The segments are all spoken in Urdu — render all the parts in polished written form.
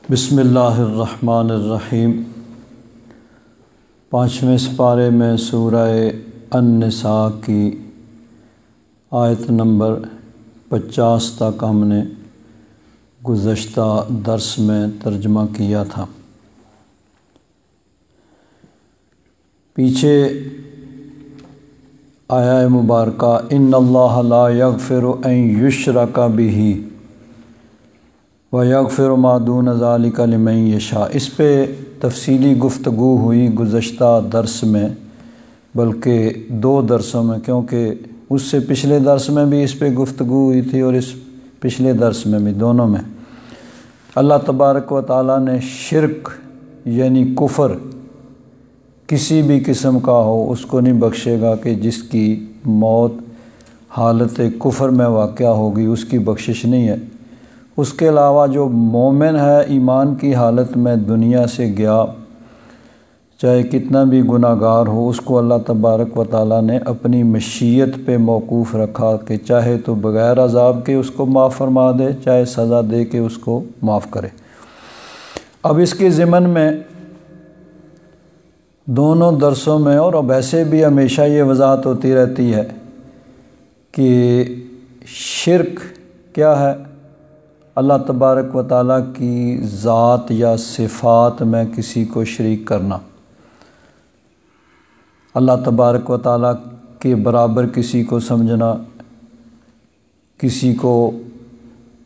بسم اللہ الرحمن الرحیم۔ 5ویں سپارے میں سورہ النساء کی آیت نمبر 50 تک ہم نے گزشتہ درس میں ترجمہ کیا تھا۔ پیچھے آیہ مبارکہ ان اللہ لا یغفر ان یشرک بہ وَيَغْفِرُ مَا دُونَ ذَلِكَ لِمَن یشاء، اس پہ تفصیلی گفتگو ہوئی گزشتہ درس میں، بلکہ 2 درسوں میں، کیونکہ اس سے پچھلے درس میں بھی اس پہ گفتگو ہوئی تھی اور اس پچھلے درس میں بھی، دونوں میں اللہ تبارک و تعالیٰ نے شرک یعنی کفر کسی بھی قسم کا ہو اس کو نہیں بخشے گا کہ جس کی موت حالت کفر میں واقع ہوگی اس کی بخشش نہیں ہے۔ اس کے علاوہ جو مومن ہے ایمان کی حالت میں دنیا سے گیا، چاہے کتنا بھی گناہ گار ہو، اس کو اللہ تبارک و تعالیٰ نے اپنی مشیت پہ موقوف رکھا کہ چاہے تو بغیر عذاب کے اس کو معاف فرما دے، چاہے سزا دے کے اس کو معاف کرے۔ اب اس کے ضمن میں دونوں درسوں میں اور اب ایسے بھی ہمیشہ یہ وضاحت ہوتی رہتی ہے کہ شرک کیا ہے؟ اللہ تبارک و تعالیٰ کی ذات یا صفات میں کسی کو شریک کرنا، اللہ تبارک و تعالیٰ کے برابر کسی کو سمجھنا، کسی کو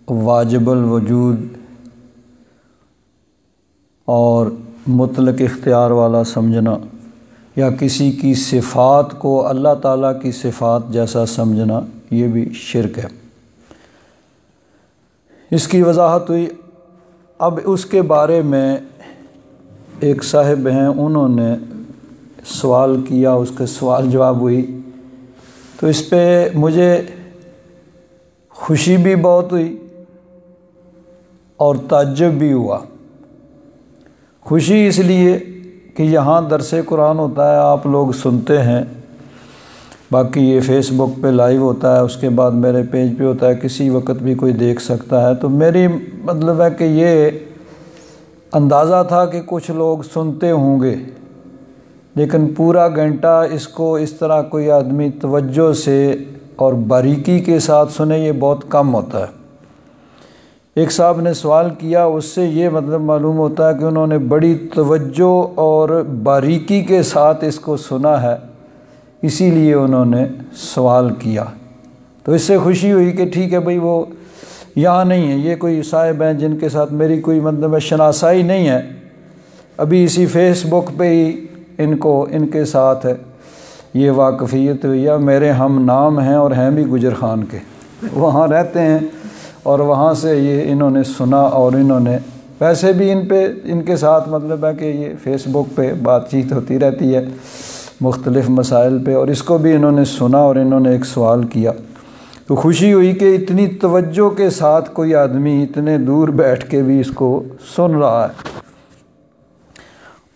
واجب الوجود اور مطلق اختیار والا سمجھنا، یا کسی کی صفات کو اللہ تعالیٰ کی صفات جیسا سمجھنا، یہ بھی شرک ہے۔ اس کی وضاحت ہوئی۔ اب اس کے بارے میں ایک صاحب ہیں، انہوں نے سوال کیا، اس کے سوال جواب ہوئی، تو اس پہ مجھے خوشی بھی بہت ہوئی اور تعجب بھی ہوا۔ خوشی اس لیے کہ یہاں درس قرآن ہوتا ہے، آپ لوگ سنتے ہیں، باقی یہ فیس بک پہ لائیو ہوتا ہے، اس کے بعد میرے پیج پہ ہوتا ہے، کسی وقت بھی کوئی دیکھ سکتا ہے۔ تو میری مطلب ہے کہ یہ اندازہ تھا کہ کچھ لوگ سنتے ہوں گے، لیکن پورا گھنٹہ اس کو اس طرح کوئی آدمی توجہ سے اور باریکی کے ساتھ سنے، یہ بہت کم ہوتا ہے۔ ایک صاحب نے سوال کیا، اس سے یہ مطلب معلوم ہوتا ہے کہ انہوں نے بڑی توجہ اور باریکی کے ساتھ اس کو سنا ہے، اسی لیے انہوں نے سوال کیا۔ تو اس سے خوشی ہوئی کہ ٹھیک ہے بھئی، وہ یہاں نہیں ہے، یہ کوئی صاحب ہیں جن کے ساتھ میری کوئی مطلب شناسائی نہیں ہے، ابھی اسی فیس بک پہ ہی ان کے ساتھ یہ واقفیت ہوئی ہے۔ میرے ہم نام ہیں اور ہیں بھی گجر خان کے، وہاں رہتے ہیں، اور وہاں سے یہ انہوں نے سنا، اور انہوں نے ویسے بھی ان کے ساتھ مطلب ہے کہ یہ فیس بک پہ بات چیت ہوتی رہتی ہے مختلف مسائل پہ، اور اس کو بھی انہوں نے سنا اور انہوں نے ایک سوال کیا۔ تو خوشی ہوئی کہ اتنی توجہ کے ساتھ کوئی آدمی اتنے دور بیٹھ کے بھی اس کو سن رہا ہے،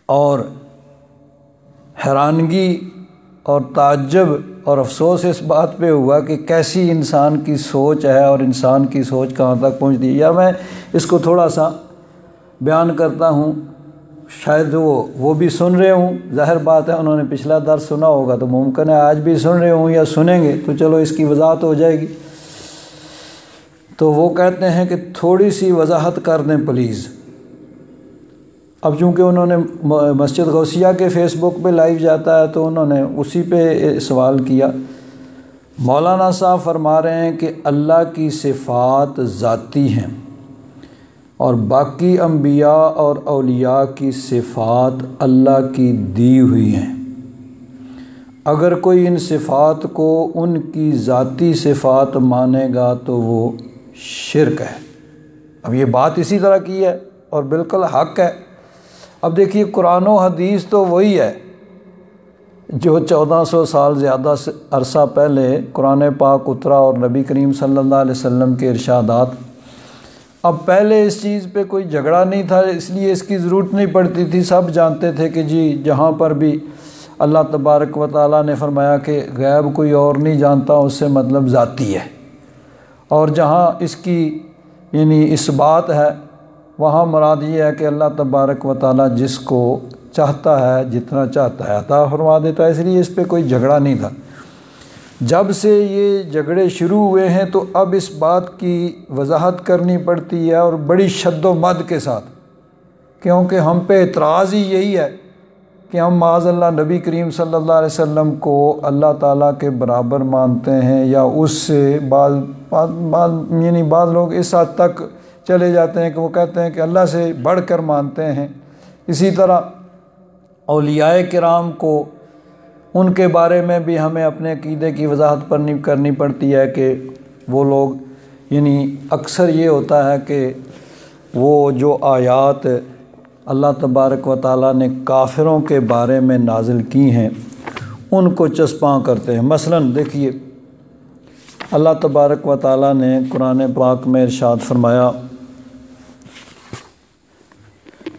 اور حیرانگی اور تعجب اور افسوس اس بات پہ ہوا کہ کیسی انسان کی سوچ ہے اور انسان کی سوچ کہاں تک پہنچتی ہے۔ یا میں اس کو تھوڑا سا بیان کرتا ہوں، شاید وہ بھی سن رہے ہوں، ظاہر بات ہے انہوں نے پچھلا درس سنا ہوگا تو ممکن ہے آج بھی سن رہے ہوں یا سنیں گے، تو چلو اس کی وضاحت ہو جائے گی۔ تو وہ کہتے ہیں کہ تھوڑی سی وضاحت کر دیں پلیز۔ اب چونکہ انہوں نے مسجد غوثیہ کے فیس بک پہ لائیو جاتا ہے تو انہوں نے اسی پہ سوال کیا۔ مولانا صاحب فرما رہے ہیں کہ اللہ کی صفات ذاتی ہیں اور باقی انبیاء اور اولیاء کی صفات اللہ کی دی ہوئی ہیں، اگر کوئی ان صفات کو ان کی ذاتی صفات مانے گا تو وہ شرک ہے۔ اب یہ بات اسی طرح کی ہے اور بالکل حق ہے۔ اب دیکھیے، قرآن و حدیث تو وہی ہے جو 1400 سال زیادہ عرصہ پہلے قرآن پاک اترا اور نبی کریم صلی اللہ علیہ وسلم کے ارشادات۔ اب پہلے اس چیز پہ کوئی جھگڑا نہیں تھا، اس لیے اس کی ضرورت نہیں پڑتی تھی، سب جانتے تھے کہ جی جہاں پر بھی اللہ تبارک و تعالیٰ نے فرمایا کہ غیب کوئی اور نہیں جانتا، اس سے مطلب ذاتی ہے، اور جہاں اس کی یعنی اس بات ہے وہاں مراد یہ ہے کہ اللہ تبارک و تعالیٰ جس کو چاہتا ہے جتنا چاہتا ہے عطا فرما دیتا ہے، اس لیے اس پہ کوئی جھگڑا نہیں تھا۔ جب سے یہ جھگڑے شروع ہوئے ہیں تو اب اس بات کی وضاحت کرنی پڑتی ہے، اور بڑی شد و مد کے ساتھ، کیونکہ ہم پہ اعتراض ہی یہی ہے کہ ہم معاذ اللہ نبی کریم صلی اللہ علیہ وسلم کو اللہ تعالیٰ کے برابر مانتے ہیں، یا اس سے بعض لوگ اس حد تک چلے جاتے ہیں کہ وہ کہتے ہیں کہ اللہ سے بڑھ کر مانتے ہیں۔ اسی طرح اولیاء کرام کو، ان کے بارے میں بھی ہمیں اپنے عقیدے کی وضاحت کرنی پڑتی ہے کہ وہ لوگ اکثر یہ ہوتا ہے کہ وہ جو آیات اللہ تبارک و تعالیٰ نے کافروں کے بارے میں نازل کی ہیں ان کو چسپاں کرتے ہیں۔ مثلا دیکھیے، اللہ تبارک و تعالیٰ نے قرآن پاک میں ارشاد فرمایا،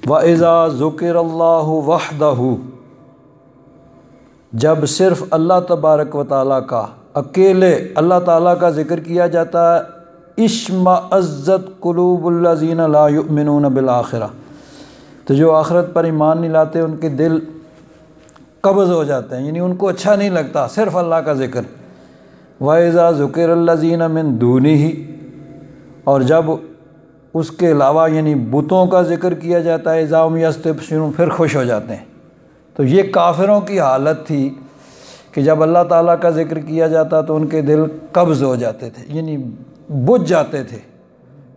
وَإِذَا ذُكِرَ اللَّهُ وَحْدَهُ، جب صرف اللہ تبارک و تعالیٰ کا، اکیلے اللہ تعالیٰ کا ذکر کیا جاتا ہے، اشمئزت قلوب الذین لا یؤمنون بالآخرہ، تو جو آخرت پر ایمان نہیں لاتے ان کے دل قبض ہو جاتے ہیں، ان کو اچھا نہیں لگتا صرف اللہ کا ذکر۔ وَإِذَا ذُكِرَ الَّذِينَ مِن دُونِهِ، اور جب اس کے علاوہ بتوں کا ذکر کیا جاتا ہے، اذا هم یستبشرون، پھر خوش ہو جاتے ہیں۔ تو یہ کافروں کی حالت تھی کہ جب اللہ تعالیٰ کا ذکر کیا جاتا تو ان کے دل قبض ہو جاتے تھے، بجھ جاتے تھے،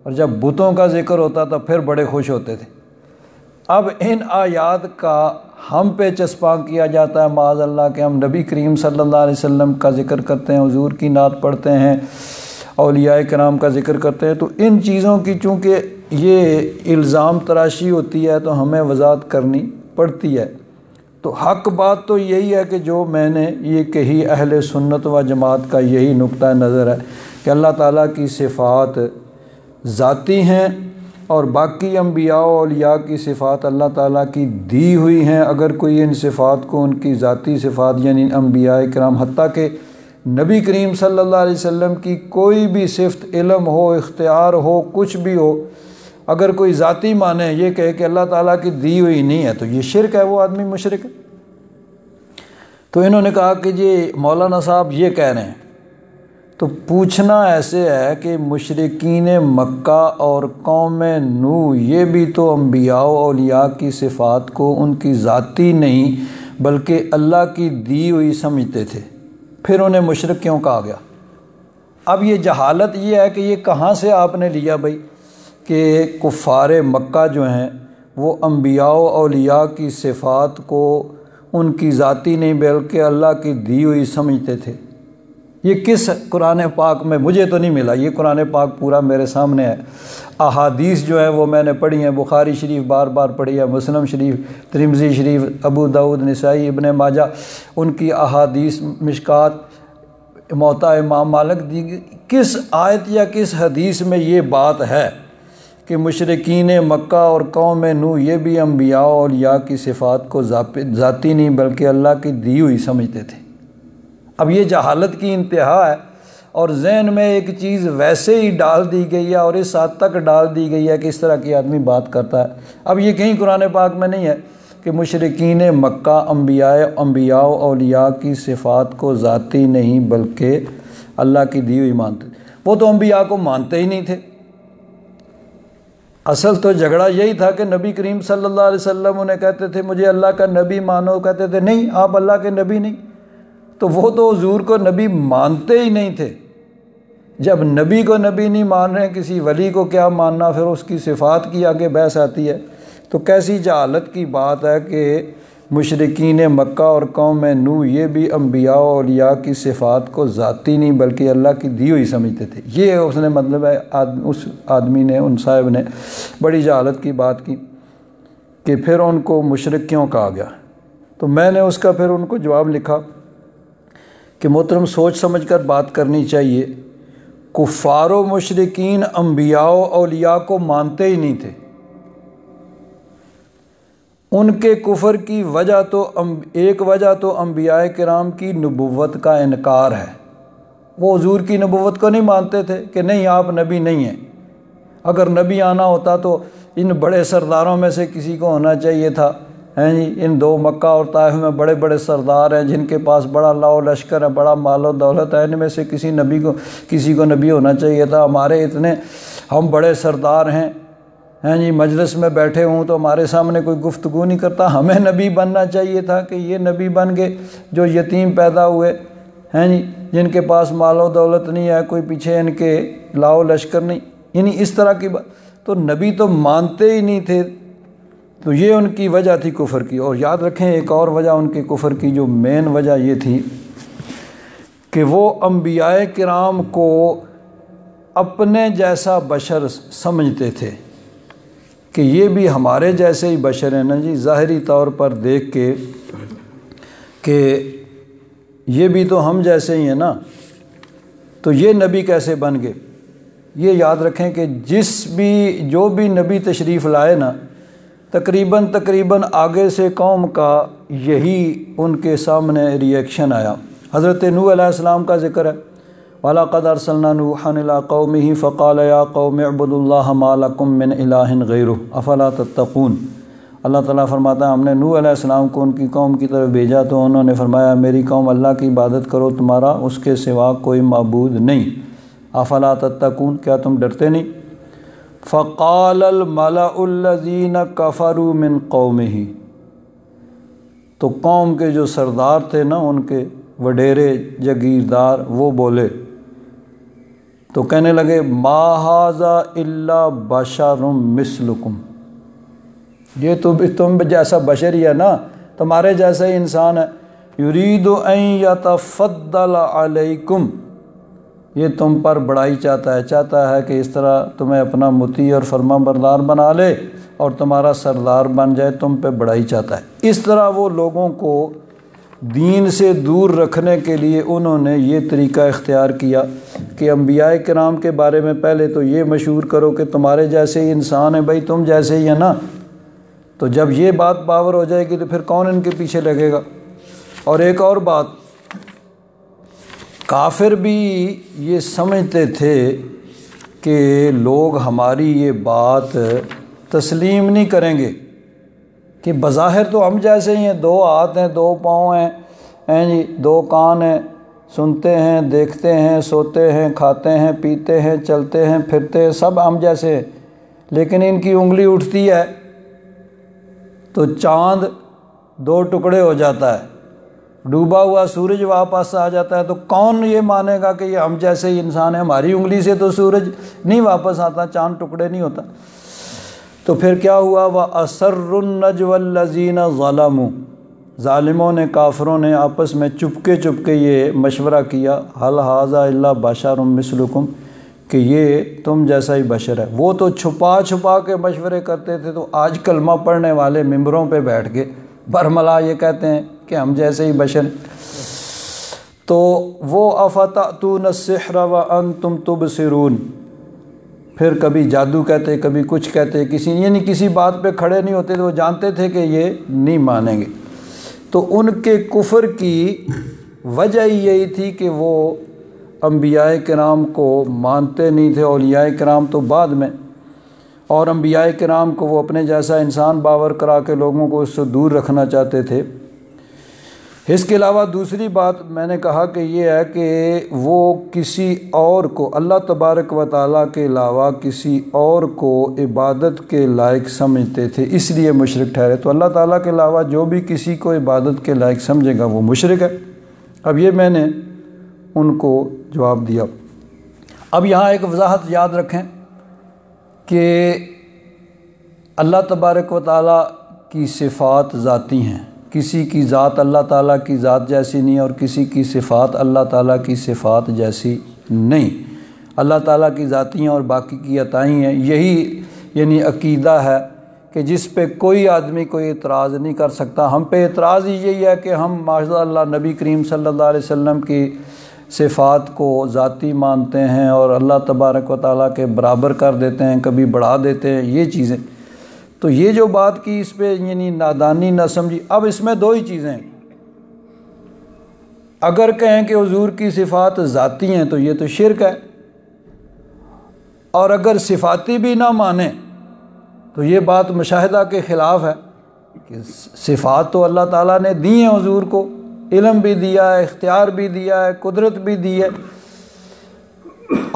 اور جب بتوں کا ذکر ہوتا تو پھر بڑے خوش ہوتے تھے۔ اب ان آیات کا ہم پہ چسپاں کیا جاتا ہے معاذ اللہ کہ ہم نبی کریم صلی اللہ علیہ وسلم کا ذکر کرتے ہیں، حضور کی نعت پڑھتے ہیں، اولیاء کرام کا ذکر کرتے ہیں، تو ان چیزوں کی چونکہ یہ الزام تراشی ہوتی ہے تو ہمیں وضاحت کرنی پڑتی ہے۔ تو حق بات تو یہی ہے کہ جو میں نے یہ کہی، اہل سنت و جماعت کا یہی نقطہ نظر ہے کہ اللہ تعالیٰ کی صفات ذاتی ہیں، اور باقی انبیاء و اولیاء کی صفات اللہ تعالیٰ کی دی ہوئی ہیں۔ اگر کوئی ان صفات کو، ان کی ذاتی صفات انبیاء کرام، حتیٰ کہ نبی کریم صلی اللہ علیہ وسلم کی کوئی بھی صفت، علم ہو، اختیار ہو، کچھ بھی ہو، اگر کوئی ذاتی مانے، یہ کہے کہ اللہ تعالیٰ کی دی ہوئی نہیں ہے، تو یہ شرک ہے، وہ آدمی مشرک ہے۔ تو انہوں نے کہا کہ یہ مولانا صاحب یہ کہہ رہے ہیں، تو پوچھنا ایسے ہے کہ مشرکین مکہ اور قوم نوح یہ بھی تو انبیاء و اولیاء کی صفات کو ان کی ذاتی نہیں بلکہ اللہ کی دی ہوئی سمجھتے تھے، پھر انہیں مشرک کیوں کہا گیا؟ اب یہ جہالت یہ ہے کہ یہ کہاں سے آپ نے لیا بھائی کہ کفار مکہ جو ہیں وہ انبیاء و اولیاء کی صفات کو ان کی ذاتی نہیں بلکہ اللہ کی دی ہوئی سمجھتے تھے؟ یہ کس قرآن پاک میں؟ مجھے تو نہیں ملا، یہ قرآن پاک پورا میرے سامنے ہے، احادیث جو ہیں وہ میں نے پڑھی ہیں، بخاری شریف بار بار پڑھی ہے، مسلم شریف، ترمذی شریف، ابو داؤد، نسائی، ابن ماجہ، ان کی احادیث، مشکات، موطا امام مالک دی، کس آیت یا کس حدیث میں یہ بات ہے کہ مشرکین مکہ اور قوم نوح یہ بھی انبیاء و اولیاء کی صفات کو ذاتی نہیں بلکہ اللہ کی دی ہوئی سمجھتے تھے؟ اب یہ جہالت کی انتہا ہے، اور ذہن میں ایک چیز ویسے ہی ڈال دی گئی ہے، اور اس حد تک ڈال دی گئی ہے کہ اس طرح کی آدمی بات کرتا ہے۔ اب یہ کہیں قرآن پاک میں نہیں ہے کہ مشرکین مکہ انبیاء و اولیاء کی صفات کو ذاتی نہیں بلکہ اللہ کی دی ہوئی مانتے تھے۔ وہ تو انبیاء کو مانتے ہی نہیں تھے۔ اصل تو جھگڑا یہی تھا کہ نبی کریم صلی اللہ علیہ وسلم انہیں کہتے تھے مجھے اللہ کا نبی مانو، کہتے تھے نہیں آپ اللہ کے نبی نہیں، تو وہ تو حضور کو نبی مانتے ہی نہیں تھے۔ جب نبی کو نبی نہیں مان رہے، کسی ولی کو کیا ماننا؟ پھر اس کی صفات کی آگے بحث آتی ہے۔ تو کیسی جہالت کی بات ہے کہ مشرکین مکہ اور قوم نوح یہ بھی انبیاء و اولیاء کی صفات کو ذاتی نہیں بلکہ اللہ کی دی ہوئی سمجھتے تھے۔ یہ اس نے مطلب ہے اس آدمی نے، ان صاحب نے بڑی جہالت کی بات کی کہ پھر ان کو مشرک کیوں کہا گیا؟ تو میں نے اس کا پھر ان کو جواب لکھا کہ محترم سوچ سمجھ کر بات کرنی چاہیے۔ کفار و مشرکین انبیاء و اولیاء کو مانتے ہی نہیں تھے۔ ان کے کفر کی وجہ تو ایک وجہ تو انبیاء کرام کی نبوت کا انکار ہے۔ وہ حضور کی نبوت کو نہیں مانتے تھے کہ نہیں آپ نبی نہیں ہیں، اگر نبی آنا ہوتا تو ان بڑے سرداروں میں سے کسی کو ہونا چاہیے تھا، ہیں جی، ان دو مکہ اور طائف میں بڑے بڑے سردار ہیں جن کے پاس بڑا لاؤ و لشکر ہے، بڑا مال و دولت ہے، ان میں سے کسی کو نبی ہونا چاہیے تھا۔ ہمارے اتنے ہم بڑے سردار ہیں جی، مجلس میں بیٹھے ہوں تو ہمارے سامنے کوئی گفتگو نہیں کرتا، ہمیں نبی بننا چاہیے تھا کہ یہ نبی بن گئے جو یتیم پیدا ہوئے ہیں جی، جن کے پاس مال و دولت نہیں ہے، کوئی پیچھے ان کے لاؤ لشکر نہیں، یعنی اس طرح کی بات۔ تو نبی تو مانتے ہی نہیں تھے، تو یہ ان کی وجہ تھی کفر کی۔ اور یاد رکھیں ایک اور وجہ ان کے کفر کی، جو مین وجہ یہ تھی کہ وہ انبیاء کرام کو اپنے جیسا بشر سمجھتے تھے کہ یہ بھی ہمارے جیسے ہی بشر ہیں نا جی، ظاہری طور پر دیکھ کے کہ یہ بھی تو ہم جیسے ہی ہیں نا، تو یہ نبی کیسے بن گئے۔ یہ یاد رکھیں کہ جو بھی نبی تشریف لائے نا، تقریباً آگے سے قوم کا یہی ان کے سامنے ریئیکشن آیا۔ حضرت نوح علیہ السلام کا ذکر ہے، وَلَقَدْ أَرْسَلْنَا نُوحًا إِلَىٰ قَوْمِهِ فَقَالَ يَا قَوْمِ اعْبُدُوا اللَّهَ مَا لَكُم مِّنْ إِلَٰهٍ غَيْرُهُ أَفَلَا تَتَّقُونَ۔ اللہ تعالیٰ فرماتا ہے ہم نے نوح علیہ السلام کو ان کی قوم کی طرف بھیجا تو انہوں نے فرمایا میری قوم اللہ کی عبادت کرو، تمہارا اس کے سوا کوئی معبود نہیں۔ افلا تتقون، کیا تم ڈرتے نہیں؟ فقال الملأ الذین کفروا من قومہ، تو قوم کے جو سردار تھے نا، ان کے وڈیرے جگیردار، وہ بولے تو کہنے لگے ما ھذا الا بشر مثلکم، یہ تو بھی تم جیسا بشر ہی ہے نا، تمہارے جیسا ہی انسان ہے، یرید ان یتفضل علیکم، یہ تم پر بڑائی چاہتا ہے کہ اس طرح تمہیں اپنا مطیع اور فرما بردار بنا لے اور تمہارا سردار بن جائے، تم پہ بڑائی چاہتا ہے۔ اس طرح وہ لوگوں کو دین سے دور رکھنے کے لیے انہوں نے یہ طریقہ اختیار کیا کہ انبیاء کرام کے بارے میں پہلے تو یہ مشہور کرو کہ تمہارے جیسے ہی انسان ہے، بھائی تم جیسے ہی ہے نا، تو جب یہ بات باور ہو جائے گی تو پھر کون ان کے پیچھے لگے گا۔ اور ایک اور بات، کافر بھی یہ سمجھتے تھے کہ لوگ ہماری یہ بات تسلیم نہیں کریں گے کہ بظاہر تو ہم جیسے ہی ہیں، دو ہاتھ ہیں، دو پاؤں ہیں جی، دو کان ہیں، سنتے ہیں، دیکھتے ہیں، سوتے ہیں، کھاتے ہیں، پیتے ہیں، چلتے ہیں، پھرتے ہیں، سب ہم جیسے ہیں، لیکن ان کی انگلی اٹھتی ہے تو چاند دو ٹکڑے ہو جاتا ہے، ڈوبا ہوا سورج واپس آ جاتا ہے، تو کون یہ مانے گا کہ یہ ہم جیسے ہی انسان ہیں؟ ہماری انگلی سے تو سورج نہیں واپس آتا، چاند ٹکڑے نہیں ہوتا۔ تو پھر کیا ہوا؟ وَأَسَرُّ النَّجْوَى الَّذِينَ ظَلَمُوا، ظالموں نے، کافروں نے آپس میں چپکے یہ مشورہ کیا، هَلْ هَذَا إِلَّا بَشَرٌ مِثْلُكُمْ، کہ یہ تم جیسا ہی بشر ہے۔ وہ تو چھپا کے مشورے کرتے تھے، تو آج کلمہ پڑھنے والے ممبروں پہ بیٹھ کے برملا یہ کہتے ہیں کہ ہم جیسے ہی بشر۔ تو وہ افتأتون السحر وانتم تبصرون، پھر کبھی جادو کہتے، کبھی کچھ کہتے، کسی بات پہ کھڑے نہیں ہوتے، تو وہ جانتے تھے کہ یہ نہیں مانیں گے۔ تو ان کے کفر کی وجہ یہی تھی کہ وہ انبیاء کرام کو مانتے نہیں تھے، اولیاء کرام تو بعد میں، اور انبیاء کرام کو وہ اپنے جیسا انسان باور کرا کے لوگوں کو اس سے دور رکھنا چاہتے تھے۔ اس کے علاوہ دوسری بات میں نے کہا کہ یہ ہے کہ وہ کسی اور کو، اللہ تبارک و تعالیٰ کے علاوہ کسی اور کو عبادت کے لائق سمجھتے تھے، اس لیے مشرک ٹھہرے۔ تو اللہ تعالیٰ کے علاوہ جو بھی کسی کو عبادت کے لائق سمجھے گا وہ مشرک ہے۔ اب یہ میں نے ان کو جواب دیا۔ اب یہاں ایک وضاحت یاد رکھیں کہ اللہ تبارک و تعالیٰ کی صفات ذاتی ہیں، کسی کی ذات اللہ تعالیٰ کی ذات جیسی نہیں، اور کسی کی صفات اللہ تعالیٰ کی صفات جیسی نہیں۔ اللہ تعالیٰ کی ذاتی ہیں اور باقی کی عطائی ہیں۔ یہی یعنی عقیدہ ہے کہ جس پہ کوئی آدمی کوئی اعتراض نہیں کر سکتا۔ ہم پہ اعتراض ہی یہی ہے کہ ہم ماشاء اللہ نبی کریم صلی اللہ علیہ وسلم کی صفات کو ذاتی مانتے ہیں اور اللہ تبارک و تعالیٰ کے برابر کر دیتے ہیں، کبھی بڑھا دیتے ہیں، یہ چیزیں۔ تو یہ جو بات کی اس پہ یعنی نادانی نہ سمجھی۔ اب اس میں دو ہی چیزیں ہیں، اگر کہیں کہ حضور کی صفات ذاتی ہیں تو یہ تو شرک ہے، اور اگر صفاتی بھی نہ مانیں تو یہ بات مشاہدہ کے خلاف ہے کہ صفات تو اللہ تعالیٰ نے دی ہیں حضور کو، علم بھی دیا ہے، اختیار بھی دیا ہے، قدرت بھی دی ہے،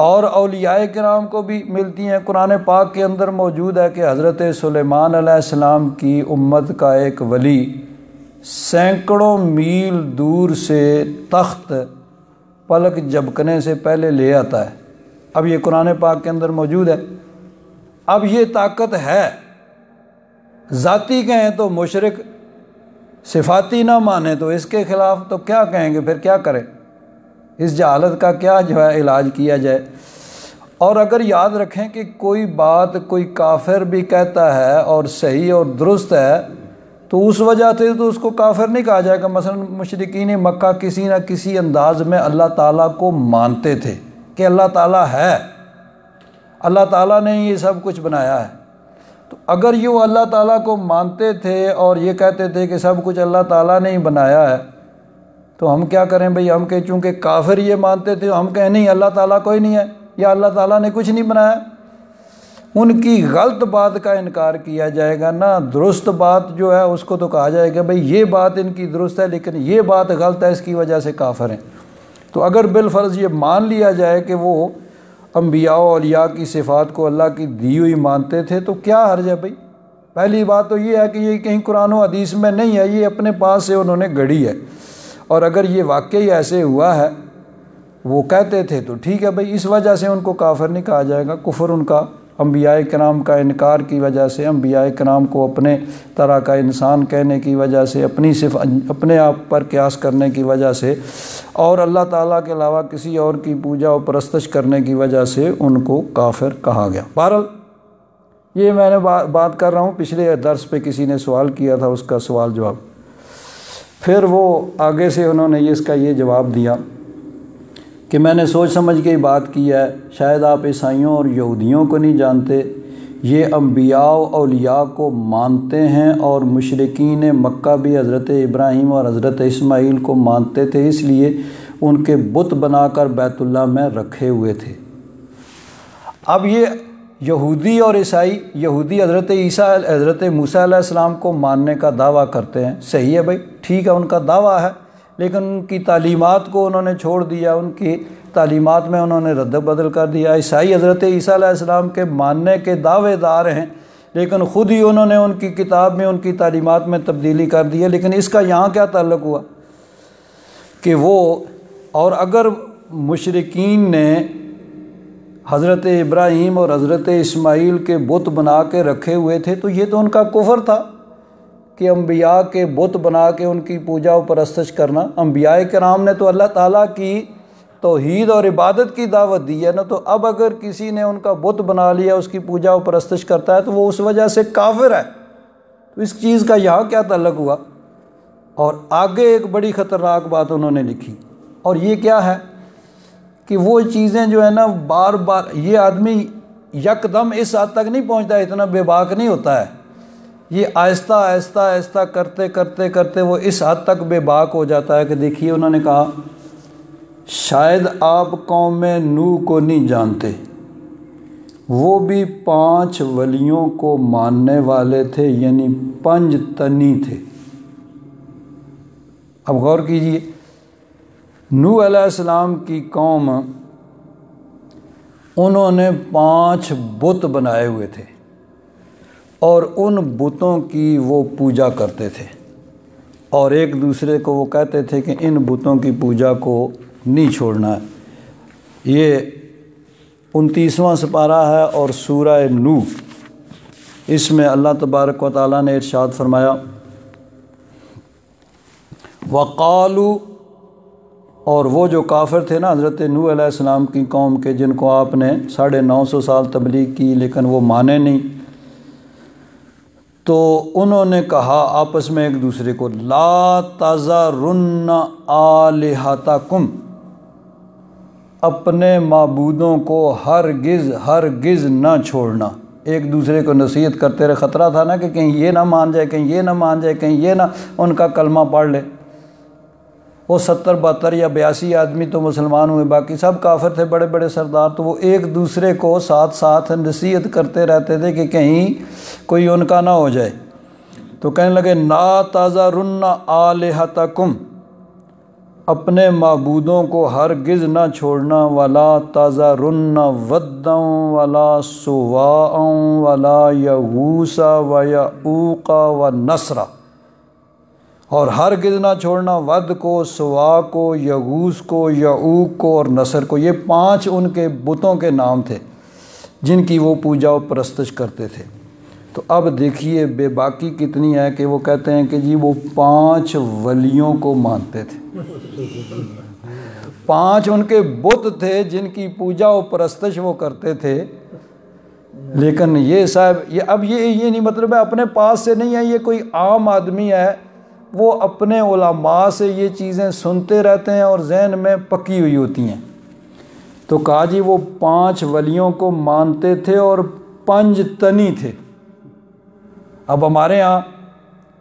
اور اولیاء کرام کو بھی ملتی ہیں۔ قرآن پاک کے اندر موجود ہے کہ حضرت سلیمان علیہ السلام کی امت کا ایک ولی سینکڑوں میل دور سے تخت پلک جھپکنے سے پہلے لے آتا ہے۔ اب یہ قرآن پاک کے اندر موجود ہے۔ اب یہ طاقت ہے، ذاتی کہیں تو مشرک، صفاتی نہ مانے تو اس کے خلاف، تو کیا کہیں گے پھر، کیا کریں؟ اس جہالت کا کیا جو ہے علاج کیا جائے؟ اور اگر یاد رکھیں کہ کوئی بات کوئی کافر بھی کہتا ہے اور صحیح اور درست ہے تو اس وجہ سے تو اس کو کافر نہیں کہا جائے گا۔ مثلا مشرکین مکہ کسی نہ کسی انداز میں اللہ تعالیٰ کو مانتے تھے کہ اللہ تعالیٰ ہے، اللہ تعالیٰ نے یہ سب کچھ بنایا ہے۔ تو اگر یہ اللہ تعالیٰ کو مانتے تھے اور یہ کہتے تھے کہ سب کچھ اللہ تعالیٰ نے ہی بنایا ہے، تو ہم کیا کریں بھئی؟ ہم کہ چونکہ کافر یہ مانتے تھے، ہم کہیں نہیں اللہ تعالیٰ کوئی نہیں ہے یا اللہ تعالیٰ نے کچھ نہیں بنایا۔ ان کی غلط بات کا انکار کیا جائے گا نا، درست بات جو ہے اس کو تو کہا جائے گا بھئی یہ بات ان کی درست ہے لیکن یہ بات غلط ہے، اس کی وجہ سے کافر ہیں۔ تو اگر بالفرض یہ مان لیا جائے کہ وہ انبیاء و اولیاء کی صفات کو اللہ کی دی ہوئی مانتے تھے تو کیا حرج ہے بھئی؟ پہلی بات تو یہ ہے کہ یہ کہیں قرآن و حدیث میں نہیں ہے، یہ اپنے پاس سے انہوں نے گھڑی ہے، اور اگر یہ واقعی ایسے ہوا ہے وہ کہتے تھے تو ٹھیک ہے بھئی، اس وجہ سے ان کو کافر نہیں کہا جائے گا۔ کفر ان کا انبیاء کرام کا انکار کی وجہ سے، انبیاء کرام کو اپنے طرح کا انسان کہنے کی وجہ سے، اپنے آپ پر قیاس کرنے کی وجہ سے، اور اللہ تعالیٰ کے علاوہ کسی اور کی پوجا و پرستش کرنے کی وجہ سے ان کو کافر کہا گیا۔ بہرحال یہ میں نے بات کر رہا ہوں، پچھلے درس پہ کسی نے سوال کیا تھا، اس کا سوال جواب، پھر وہ آگے سے انہوں نے اس کا یہ جواب دیا کہ میں نے سوچ سمجھ کے بات کی ہے، شاید آپ عیسائیوں اور یہودیوں کو نہیں جانتے، یہ انبیاء و اولیاء کو مانتے ہیں، اور مشرکین مکہ بھی حضرت ابراہیم اور حضرت اسماعیل کو مانتے تھے، اس لیے ان کے بت بنا کر بیت اللہ میں رکھے ہوئے تھے۔ اب یہ یہودی اور عیسائی، یہودی حضرت موسیٰ علیہ السلام کو ماننے کا دعویٰ کرتے ہیں، صحیح ہے بھائی، ٹھیک ہے، ان کا دعویٰ ہے، لیکن ان کی تعلیمات کو انہوں نے چھوڑ دیا، ان کی تعلیمات میں انہوں نے رد بدل کر دیا۔ عیسائی حضرت عیسیٰ علیہ السلام کے ماننے کے دعوے دار ہیں، لیکن خود ہی انہوں نے ان کی کتاب میں، ان کی تعلیمات میں تبدیلی کر دی ہے۔ لیکن اس کا یہاں کیا تعلق ہوا کہ وہ، اور اگر مشرکین نے حضرت ابراہیم اور حضرت اسماعیل کے بت بنا کے رکھے ہوئے تھے تو یہ تو ان کا کفر تھا کہ انبیاء کے بت بنا کے ان کی پوجا و پرستش کرنا۔ انبیاء کرام نے تو اللہ تعالیٰ کی توحید اور عبادت کی دعوت دی ہے نا، تو اب اگر کسی نے ان کا بت بنا لیا، اس کی پوجا و پرستش کرتا ہے تو وہ اس وجہ سے کافر ہے۔ تو اس چیز کا یہاں کیا تعلق ہوا؟ اور آگے ایک بڑی خطرناک بات انہوں نے لکھی، اور یہ کیا ہے کہ وہ چیزیں جو ہے نا بار بار، یہ آدمی یکدم اس حد تک نہیں پہنچتا، اتنا بے باک نہیں ہوتا ہے، یہ آہستہ آہستہ آہستہ کرتے کرتے کرتے وہ اس حد تک بے باک ہو جاتا ہے کہ دیکھیے انہوں نے کہا شاید آپ قوم نوح کو نہیں جانتے، وہ بھی 5 ولیوں کو ماننے والے تھے، یعنی 5 تنی تھے۔ اب غور کیجئے، نوح علیہ السلام کی قوم، انہوں نے 5 بت بنائے ہوئے تھے اور ان بتوں کی وہ پوجا کرتے تھے، اور ایک دوسرے کو وہ کہتے تھے کہ ان بتوں کی پوجا کو نہیں چھوڑنا ہے۔ یہ 29واں سپارہ ہے اور سورہ نوح، اس میں اللہ تبارک و تعالیٰ نے ارشاد فرمایا وقالو، اور وہ جو کافر تھے نا حضرت نوح علیہ السلام کی قوم کے، جن کو آپ نے 950 سال تبلیغ کی لیکن وہ مانے نہیں، تو انہوں نے کہا آپس میں ایک دوسرے کو لا تذرن آلہتکم، اپنے معبودوں کو ہرگز ہرگز نہ چھوڑنا۔ ایک دوسرے کو نصیحت کرتے رہے، خطرہ تھا نا کہ کہیں یہ نہ مان جائے، کہیں یہ نہ مان جائے، کہیں یہ نہ ان کا کلمہ پڑھ لے۔ وہ 70-72 یا 82 آدمی تو مسلمان ہوئے، باقی سب کافر تھے، بڑے بڑے سردار. تو وہ ایک دوسرے کو ساتھ ساتھ نصیحت کرتے رہتے تھے کہ کہیں کوئی ان کا نہ ہو جائے. تو کہنے لگے لا تذرن آلہتکم، اپنے معبودوں کو ہرگز نہ چھوڑنا، ولا تذرن ودا ولا سواع ولا یغوث ویعوق ونسرا، اور ہرگز نہ چھوڑنا ود کو، سوا کو، یغوث کو، یعوق کو اور نصر کو. یہ 5 ان کے بتوں کے نام تھے جن کی وہ پوجا و پرستش کرتے تھے. تو اب دیکھیے بے باکی کتنی ہے کہ وہ کہتے ہیں کہ جی وہ 5 ولیوں کو مانتے تھے. 5 ان کے بت تھے جن کی پوجا و پرستش وہ کرتے تھے. لیکن یہ صاحب اب یہ نہیں مطلب ہے اپنے پاس سے نہیں ہے، یہ کوئی عام آدمی ہے، وہ اپنے علماء سے یہ چیزیں سنتے رہتے ہیں اور ذہن میں پکی ہوئی ہوتی ہیں. تو کہا جی وہ 5 ولیوں کو مانتے تھے اور 5 تنی تھے. اب ہمارے ہاں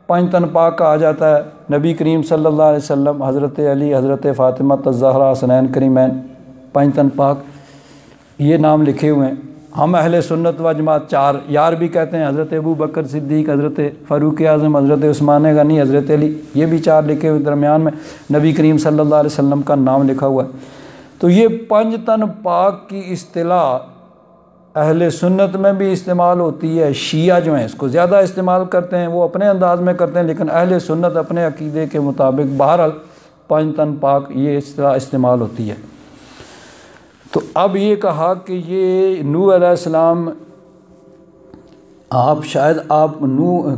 5 تن پاک کہا جاتا ہے. نبی کریم صلی اللہ علیہ وسلم، حضرت علی، حضرت فاطمہ الزہرا، حسنین کریمین، 5 تن پاک یہ نام لکھے ہوئے ہیں. ہم اہل سنت و جماعت 4 یار بھی کہتے ہیں، حضرت ابو بکر صدیق، حضرت فاروق اعظم، حضرت عثمان غنی، حضرت علی، یہ بھی 4 لکھے ہوئے. درمیان میں نبی کریم صلی اللہ علیہ وسلم کا نام لکھا ہوا ہے. تو یہ 5 تن پاک کی اصطلاح اہل سنت میں بھی استعمال ہوتی ہے. شیعہ جو ہیں اس کو زیادہ استعمال کرتے ہیں، وہ اپنے انداز میں کرتے ہیں، لیکن اہل سنت اپنے عقیدے کے مطابق بہرحال 5 تن پاک یہ اصطلاح استعمال ہوتی ہے. تو اب یہ کہا کہ یہ نوح علیہ السلام، شاید آپ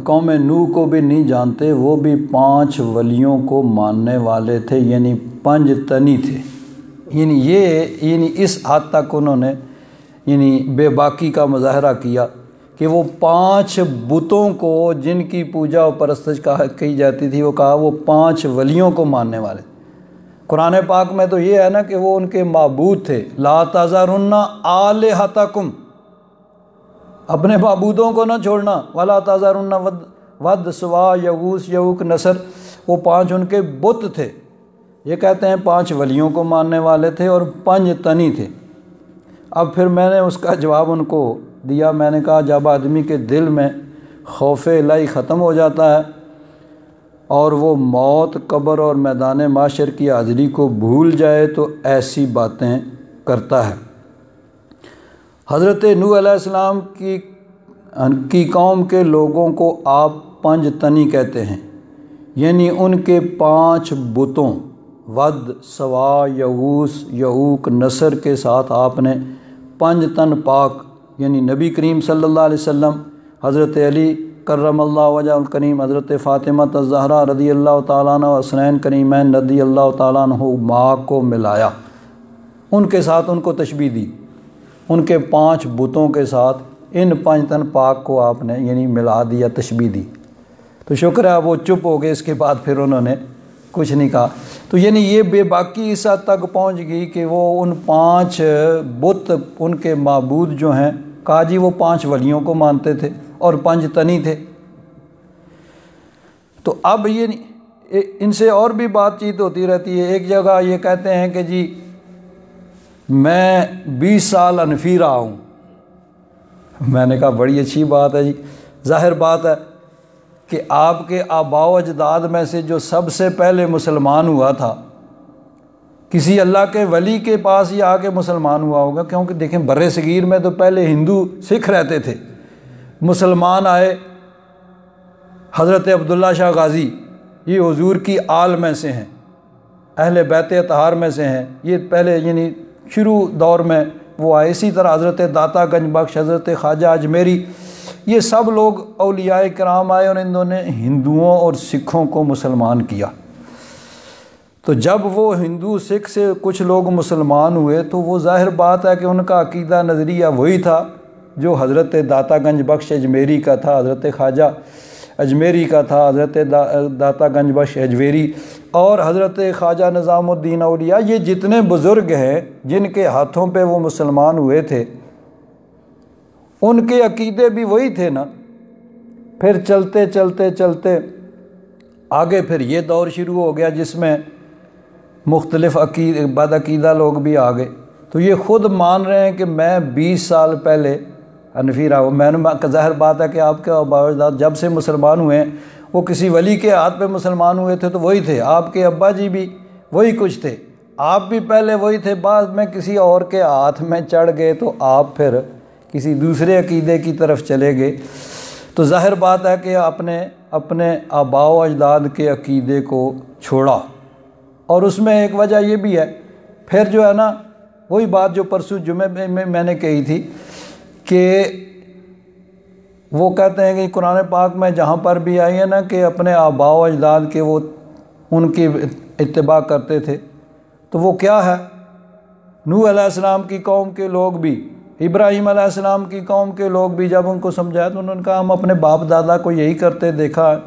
قوم نوح کو بھی نہیں جانتے، وہ بھی 5 ولیوں کو ماننے والے تھے، یعنی 5 تنی تھے. یعنی اس حد تک انہوں نے بے باکی کا مظاہرہ کیا کہ وہ 5 بتوں کو جن کی پوجا و پرستش کی جاتی تھی، وہ کہا وہ 5 ولیوں کو ماننے والے. قرآن پاک میں تو یہ ہے نا کہ وہ ان کے معبود تھے. لا تذرن آلہتکم، اپنے معبودوں کو نہ چھوڑنا. ولا تذرن ود، سوا، یغوث، یعوق، نصر، وہ 5 ان کے بت تھے. یہ کہتے ہیں 5 ولیوں کو ماننے والے تھے اور 5 تنی تھے. اب پھر میں نے اس کا جواب ان کو دیا. میں نے کہا جب آدمی کے دل میں خوف الہی ختم ہو جاتا ہے اور وہ موت، قبر اور میدان محشر کی حاضری کو بھول جائے تو ایسی باتیں کرتا ہے. حضرت نوح علیہ السلام کی قوم کے لوگوں کو آپ 5 تنی کہتے ہیں، یعنی ان کے 5 بتوں ود، سوا، یغوث، یعوق، نصر کے ساتھ آپ نے 5 تن پاک یعنی نبی کریم صلی اللہ علیہ وسلم، حضرت علی کرم اللہ وجہ الکریم، حضرت فاطمہ الزہرا رضی اللہ تعالیٰ عنہ، حسنین کریمین رضی اللہ تعالیٰ عنہ ماں کو ملایا، ان کے ساتھ ان کو تشبیہ دی. ان کے 5 بتوں کے ساتھ ان 5 تن پاک کو آپ نے ملا دیا، تشبیہ دی. تو شکر ہے وہ چپ ہو گئے. اس کے بعد پھر انہوں نے کچھ نہیں کہا. تو یہ بے باکی اس حد تک پہنچ گئی کہ وہ ان 5 بت، ان کے معبود جو ہیں، کہا جی وہ 5 ولیوں کو مانتے تھے اور 5 تنی تھے. تو اب ان سے اور بھی بات چیت ہوتی رہتی ہے. ایک جگہ یہ کہتے ہیں کہ جی میں 20 سال انفی رہا ہوں. میں نے کہا بڑی اچھی بات ہے جی. ظاہر بات ہے کہ آپ کے آباء و اجداد میں سے جو سب سے پہلے مسلمان ہوا تھا، کسی اللہ کے ولی کے پاس ہی آ کے مسلمان ہوا ہوگا. کیونکہ دیکھیں بر صغیر میں تو پہلے ہندو سکھ رہتے تھے، مسلمان آئے. حضرت عبداللہ شاہ غازی یہ حضور کی آل میں سے ہیں، اہل بیت اطہار میں سے ہیں. یہ پہلے شروع دور میں وہ آئے. اسی طرح حضرت داتا گنج بخش، حضرت خواجہ اجمیری، یہ سب لوگ اولیاء کرام آئے اور انہوں نے ہندوؤں اور سکھوں کو مسلمان کیا. تو جب وہ ہندو سکھ سے کچھ لوگ مسلمان ہوئے تو وہ ظاہر بات ہے کہ ان کا عقیدہ نظریہ وہی تھا جو حضرت داتا گنج بخش اجمیری کا تھا، حضرت خواجہ اجمیری کا تھا، حضرت داتا گنج بخش اجمیری اور حضرت خواجہ نظام الدین اولیاء. یہ جتنے بزرگ ہیں جن کے ہاتھوں پہ وہ مسلمان ہوئے تھے، ان کے عقیدے بھی وہی تھے نا. پھر چلتے چلتے چلتے آگے پھر یہ دور شروع ہو گیا جس میں مختلف بد عقیدہ لوگ بھی آ گئے، تو یہ خود مان رہے ہیں کہ میں 20 سال پہلے حنفی رہا ہوں۔ میں نے ظاہر بات ہے کہ آپ کے آباء و اجداد جب سے مسلمان ہوئے ہیں وہ کسی ولی کے ہاتھ پہ مسلمان ہوئے تھے تو وہی تھے، آپ کے ابا جی بھی وہی کچھ تھے، آپ بھی پہلے وہی تھے، بعد میں کسی اور کے ہاتھ میں چڑھ گئے تو آپ پھر کسی دوسرے عقیدے کی طرف چلے گئے۔ تو ظاہر بات ہے کہ آپ نے اپنے آباء و اجداد کے عقیدے کو چھوڑا، اور اس میں ایک وجہ یہ بھی ہے، پھر جو ہے نا وہی بات جو پرسوں جمعے میں نے کہی تھی کہ وہ کہتے ہیں کہ قرآن پاک میں جہاں پر بھی آئی ہے نا کہ اپنے آباء و اجداد کے وہ ان کی اتباع کرتے تھے، تو وہ کیا ہے؟ نوح علیہ السلام کی قوم کے لوگ بھی، ابراہیم علیہ السلام کی قوم کے لوگ بھی جب ان کو سمجھایا تو انہوں نے کہا ہم اپنے باپ دادا کو یہی کرتے دیکھا ہے،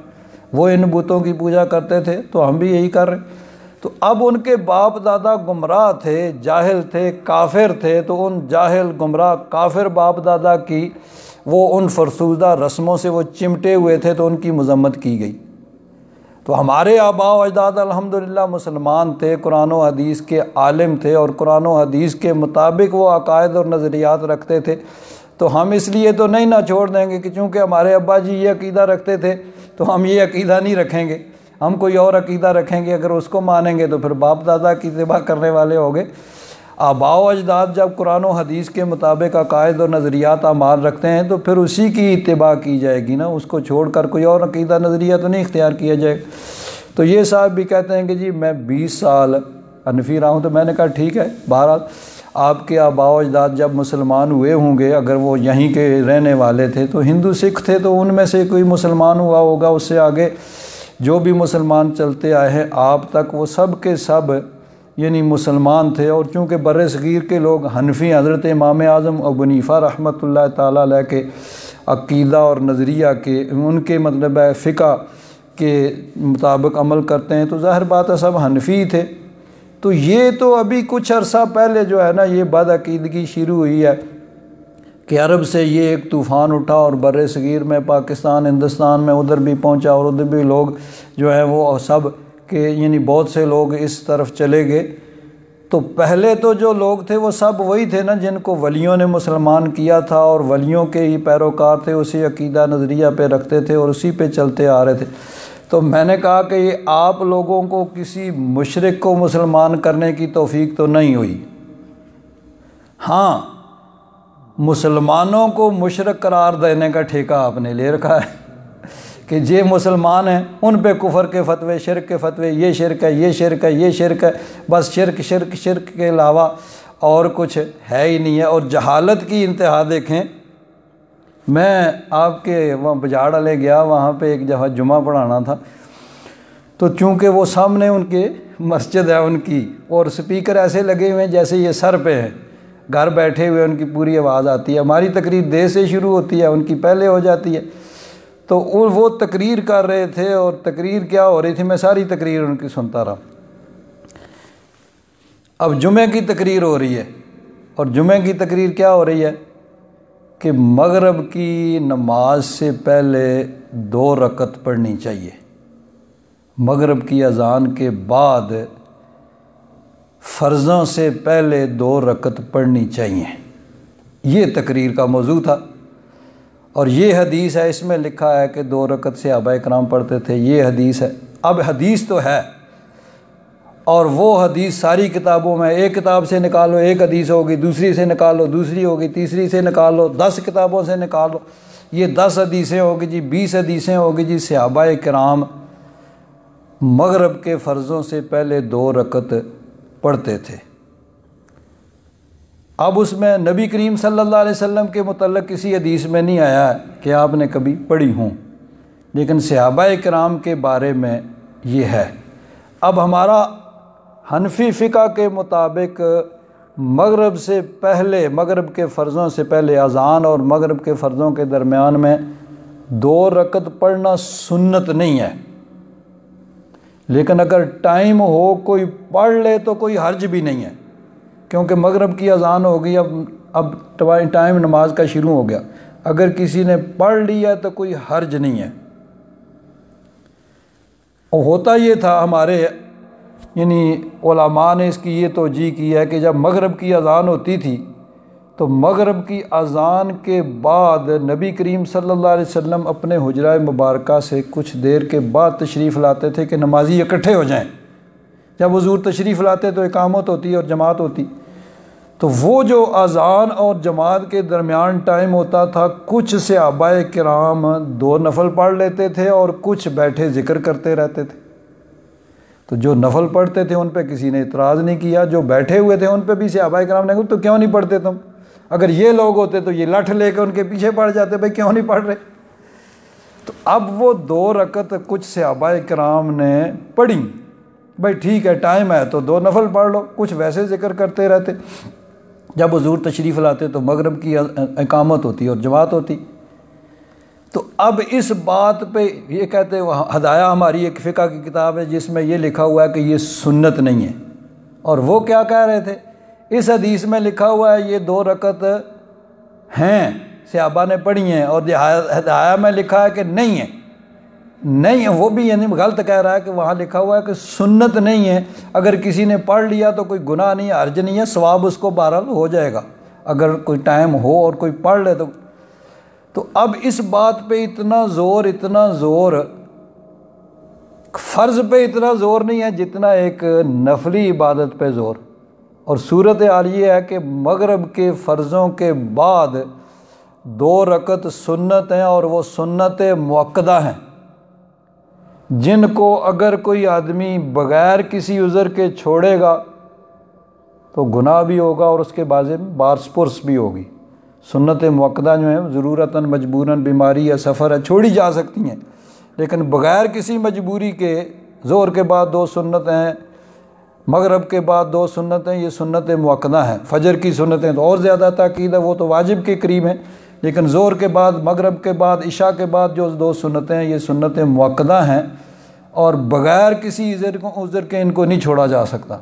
وہ ان بتوں کی پوجا کرتے تھے تو ہم بھی یہی کر رہے ہیں۔ تو اب ان کے باپ دادا گمراہ تھے، جاہل تھے، کافر تھے، تو ان جاہل گمراہ کافر باپ دادا کی وہ ان فرسودہ رسموں سے وہ چمٹے ہوئے تھے تو ان کی مذمت کی گئی۔ تو ہمارے آباء و اجداد الحمدللہ مسلمان تھے، قرآن و حدیث کے عالم تھے، اور قرآن و حدیث کے مطابق وہ عقائد اور نظریات رکھتے تھے، تو ہم اس لیے تو نہیں نہ چھوڑ دیں گے کہ چونکہ ہمارے ابا جی یہ عقیدہ رکھتے تھے تو ہم یہ عقیدہ نہیں رکھیں گے، ہم کوئی اور عقیدہ رکھیں گے، اگر اس کو مانیں گے تو پھر باپ دادا کی اتباع کرنے والے ہو گئے۔ آباء و اجداد جب قرآن و حدیث کے مطابق عقائد اور نظریات اعمال رکھتے ہیں تو پھر اسی کی اتباع کی جائے گی نا، اس کو چھوڑ کر کوئی اور عقیدہ نظریہ تو نہیں اختیار کیا جائے گا۔ تو یہ صاحب بھی کہتے ہیں کہ جی میں 20 سال حنفی رہا ہوں، تو میں نے کہا ٹھیک ہے، بہرحال آپ کے آباء و اجداد جب مسلمان ہوئے ہوں گے، اگر وہ یہیں کے رہنے والے تھے تو ہندو سکھ تھے تو ان میں سے کوئی مسلمان ہوا ہوگا، اس سے آگے جو بھی مسلمان چلتے آئے ہیں آپ تک وہ سب کے سب یعنی مسلمان تھے۔ اور چونکہ بر صغیر کے لوگ حنفی حضرت امام اعظم ابو حنیفہ رحمۃ اللہ تعالیٰ علیہ کے عقیدہ اور نظریہ کے ان کے مطلب ہے فقہ کے مطابق عمل کرتے ہیں، تو ظاہر بات ہے سب حنفی تھے۔ تو یہ تو ابھی کچھ عرصہ پہلے جو ہے نا یہ بد عقیدگی شروع ہوئی ہے کہ عرب سے یہ ایک طوفان اٹھا اور بر صغیر میں پاکستان ہندوستان میں ادھر بھی پہنچا، اور ادھر بھی لوگ جو ہیں وہ سب کہ یعنی بہت سے لوگ اس طرف چلے گئے۔ تو پہلے تو جو لوگ تھے وہ سب وہی تھے نا جن کو ولیوں نے مسلمان کیا تھا، اور ولیوں کے ہی پیروکار تھے، اسی عقیدہ نظریہ پہ رکھتے تھے اور اسی پہ چلتے آ رہے تھے۔ تو میں نے کہا کہ یہ آپ لوگوں کو کسی مشرک کو مسلمان کرنے کی توفیق تو نہیں ہوئی، ہاں مسلمانوں کو مشرک قرار دینے کا ٹھیکہ آپ نے لے رکھا ہے کہ یہ مسلمان ہیں ان پہ کفر کے فتوے، شرک کے فتوے، یہ شرک ہے، یہ شرک ہے، یہ شرک ہے، بس شرک شرک شرک کے علاوہ اور کچھ ہے ہی نہیں ہے۔ اور جہالت کی انتہا دیکھیں، میں آپ کے وہاں بجاڑ والے گیا، وہاں پہ ایک جگہ جمعہ پڑھانا تھا، تو چونکہ وہ سامنے ان کے مسجد ہے ان کی، اور سپیکر ایسے لگے ہوئے ہیں جیسے یہ سر پہ ہیں، گھر بیٹھے ہوئے ان کی پوری آواز آتی ہے، ہماری تقریر دیر سے شروع ہوتی ہے، ان کی پہلے ہو جاتی ہے۔ تو وہ تقریر کر رہے تھے، اور تقریر کیا ہو رہی تھی، میں ساری تقریر ان کی سنتا رہا۔ اب جمعے کی تقریر ہو رہی ہے، اور جمعے کی تقریر کیا ہو رہی ہے کہ مغرب کی نماز سے پہلے 2 رکعت پڑھنی چاہیے، مغرب کی اذان کے بعد فرضوں سے پہلے 2 رکعت پڑھنی چاہیے، یہ تقریر کا موضوع تھا۔ اور یہ حدیث ہے، اس میں لکھا ہے کہ 2 رکعت صحابہ کرام پڑھتے تھے، یہ حدیث ہے۔ اب حدیث تو ہے، اور وہ حدیث ساری کتابوں میں، ایک کتاب سے نکالو ایک حدیث ہوگی، دوسری سے نکالو دوسری ہوگی، تیسری سے نکالو 10 کتابوں سے نکالو، یہ 10 حدیثیں ہوگی جی، 20 حدیثیں ہوگی جی، صحابہ کرام مغرب کے فرضوں سے پہلے 2 رکعت پڑھتے تھے۔ اب اس میں نبی کریم صلی اللہ علیہ وسلم کے متعلق کسی حدیث میں نہیں آیا ہے کہ آپ نے کبھی پڑھی ہوں، لیکن صحابہ کرام کے بارے میں یہ ہے۔ اب ہمارا حنفی فقہ کے مطابق مغرب سے پہلے، مغرب کے فرضوں سے پہلے اذان اور مغرب کے فرضوں کے درمیان میں 2 رکعت پڑھنا سنت نہیں ہے، لیکن اگر ٹائم ہو کوئی پڑھ لے تو کوئی حرج بھی نہیں ہے، کیونکہ مغرب کی اذان ہو گئی، اب ٹائم نماز کا شروع ہو گیا، اگر کسی نے پڑھ لیا تو کوئی حرج نہیں ہے۔ اور ہوتا یہ تھا ہمارے یعنی علماء نے اس کی یہ توجیہ کی ہے کہ جب مغرب کی اذان ہوتی تھی تو مغرب کی اذان کے بعد نبی کریم صلی اللہ علیہ وسلم اپنے حجرہ مبارکہ سے کچھ دیر کے بعد تشریف لاتے تھے کہ نمازی اکٹھے ہو جائیں۔ جب حضور تشریف لاتے تو اقامت ہوتی اور جماعت ہوتی، تو وہ جو اذان اور جماعت کے درمیان ٹائم ہوتا تھا، کچھ صحابہ کرام 2 نفل پڑھ لیتے تھے اور کچھ بیٹھے ذکر کرتے رہتے تھے۔ تو جو نفل پڑھتے تھے ان پہ کسی نے اعتراض نہیں کیا، جو بیٹھے ہوئے تھے ان پہ بھی صحابہ کرام نے کہا تو کیوں نہیں پڑھتے تم؟ اگر یہ لوگ ہوتے تو یہ لٹھ لے کے ان کے پیچھے پڑھ جاتے، بھائی کیوں نہیں پڑھ رہے؟ تو اب وہ 2 رکعت کچھ صحابہ کرام نے پڑھی، بھائی ٹھیک ہے ٹائم ہے تو 2 نفل پڑھ لو، کچھ ویسے ذکر کرتے رہتے۔ جب حضور تشریف لاتے تو مغرب کی اقامت ہوتی اور جماعت ہوتی۔ تو اب اس بات پہ یہ کہتے ہیں، ہدایہ ہماری ایک فقہ کی کتاب ہے جس میں یہ لکھا ہوا ہے کہ یہ سنت نہیں ہے، اور وہ کیا کہہ رہے تھے؟ اس حدیث میں لکھا ہوا ہے یہ 2 رکعت ہیں، صحابہ نے پڑھی ہیں، اور ہدایہ میں لکھا ہے کہ نہیں ہے، نہیں ہے، وہ بھی یعنی غلط کہہ رہا ہے کہ وہاں لکھا ہوا ہے کہ سنت نہیں ہے، اگر کسی نے پڑھ لیا تو کوئی گناہ نہیں ہے، حرج نہیں ہے، ثواب اس کو بہرحال ہو جائے گا اگر کوئی ٹائم ہو اور کوئی پڑھ لے تو اب اس بات پہ اتنا زور فرض پہ اتنا زور نہیں ہے جتنا ایک نفلی عبادت پہ زور۔ اور صورتحال یہ ہے کہ مغرب کے فرضوں کے بعد 2 رکعت سنت ہیں، اور وہ سنت مؤکدہ ہیں، جن کو اگر کوئی آدمی بغیر کسی عذر کے چھوڑے گا تو گناہ بھی ہوگا اور اس کے بارے میں باس پرس بھی ہوگی۔ سنت مؤکدہ جو ہیں ضرورتاً مجبوراً بیماری یا سفر ہے چھوڑی جا سکتی ہیں، لیکن بغیر کسی مجبوری کے ظہر کے بعد 2 سنتیں، مغرب کے بعد 2 سنتیں، یہ سنت مؤکدہ ہیں۔ فجر کی سنتیں تو اور زیادہ تاکید ہے، وہ تو واجب کے قریب ہیں، لیکن ظہر کے بعد، مغرب کے بعد، عشاء کے بعد جو 2 سنتیں ہیں یہ سنت مؤکدہ ہیں، اور بغیر کسی عذر کے ان کو نہیں چھوڑا جا سکتا۔